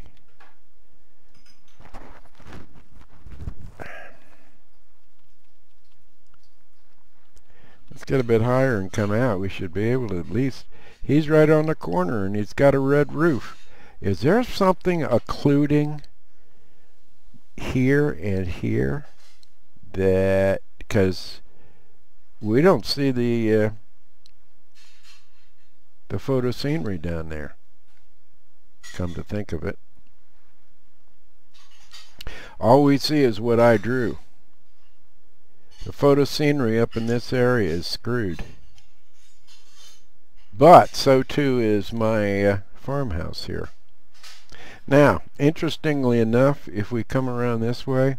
A: Let's get a bit higher and come out. We should be able to at least... He's right on the corner, and he's got a red roof. Is there something occluding here and here? That... because we don't see the photo scenery down there, come to think of it. All we see is what I drew. The photo scenery up in this area is screwed. But so too is my farmhouse here. Now, interestingly enough, if we come around this way,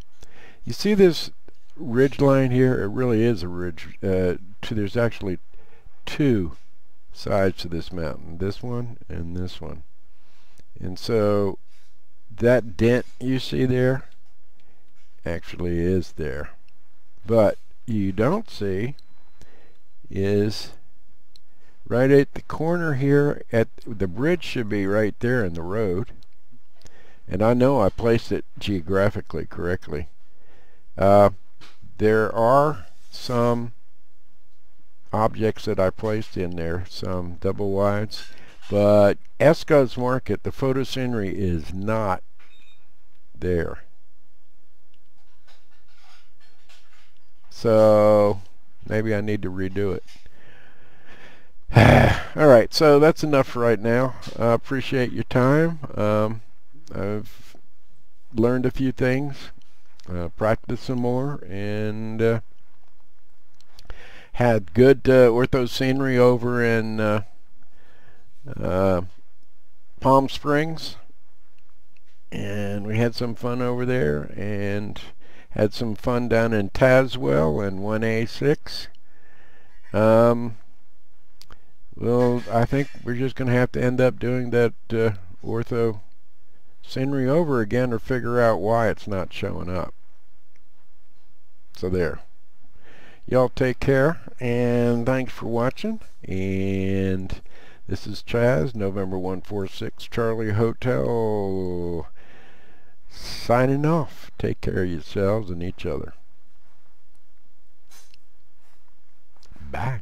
A: you see this ridge line here? It really is a ridge. There's actually two sides to this mountain. This one and this one. And so that dent you see there actually is there. But you don't see is right at the corner here, at the bridge should be right there in the road. And I know I placed it geographically correctly. There are some objects that I placed in there, some double wides, but Esco's Market, the photo scenery is not there. So maybe I need to redo it. Alright, so that's enough for right now. I appreciate your time. I've learned a few things, practiced some more, and had good ortho scenery over in Palm Springs, and we had some fun over there, and had some fun down in Tazewell and 1A6. Well, I think we're just going to have to end up doing that ortho scenery over again, or figure out why it's not showing up. So there. Y'all take care, and thanks for watching. And this is Chaz, November 146 Charlie Hotel, signing off. Take care of yourselves and each other. Bye.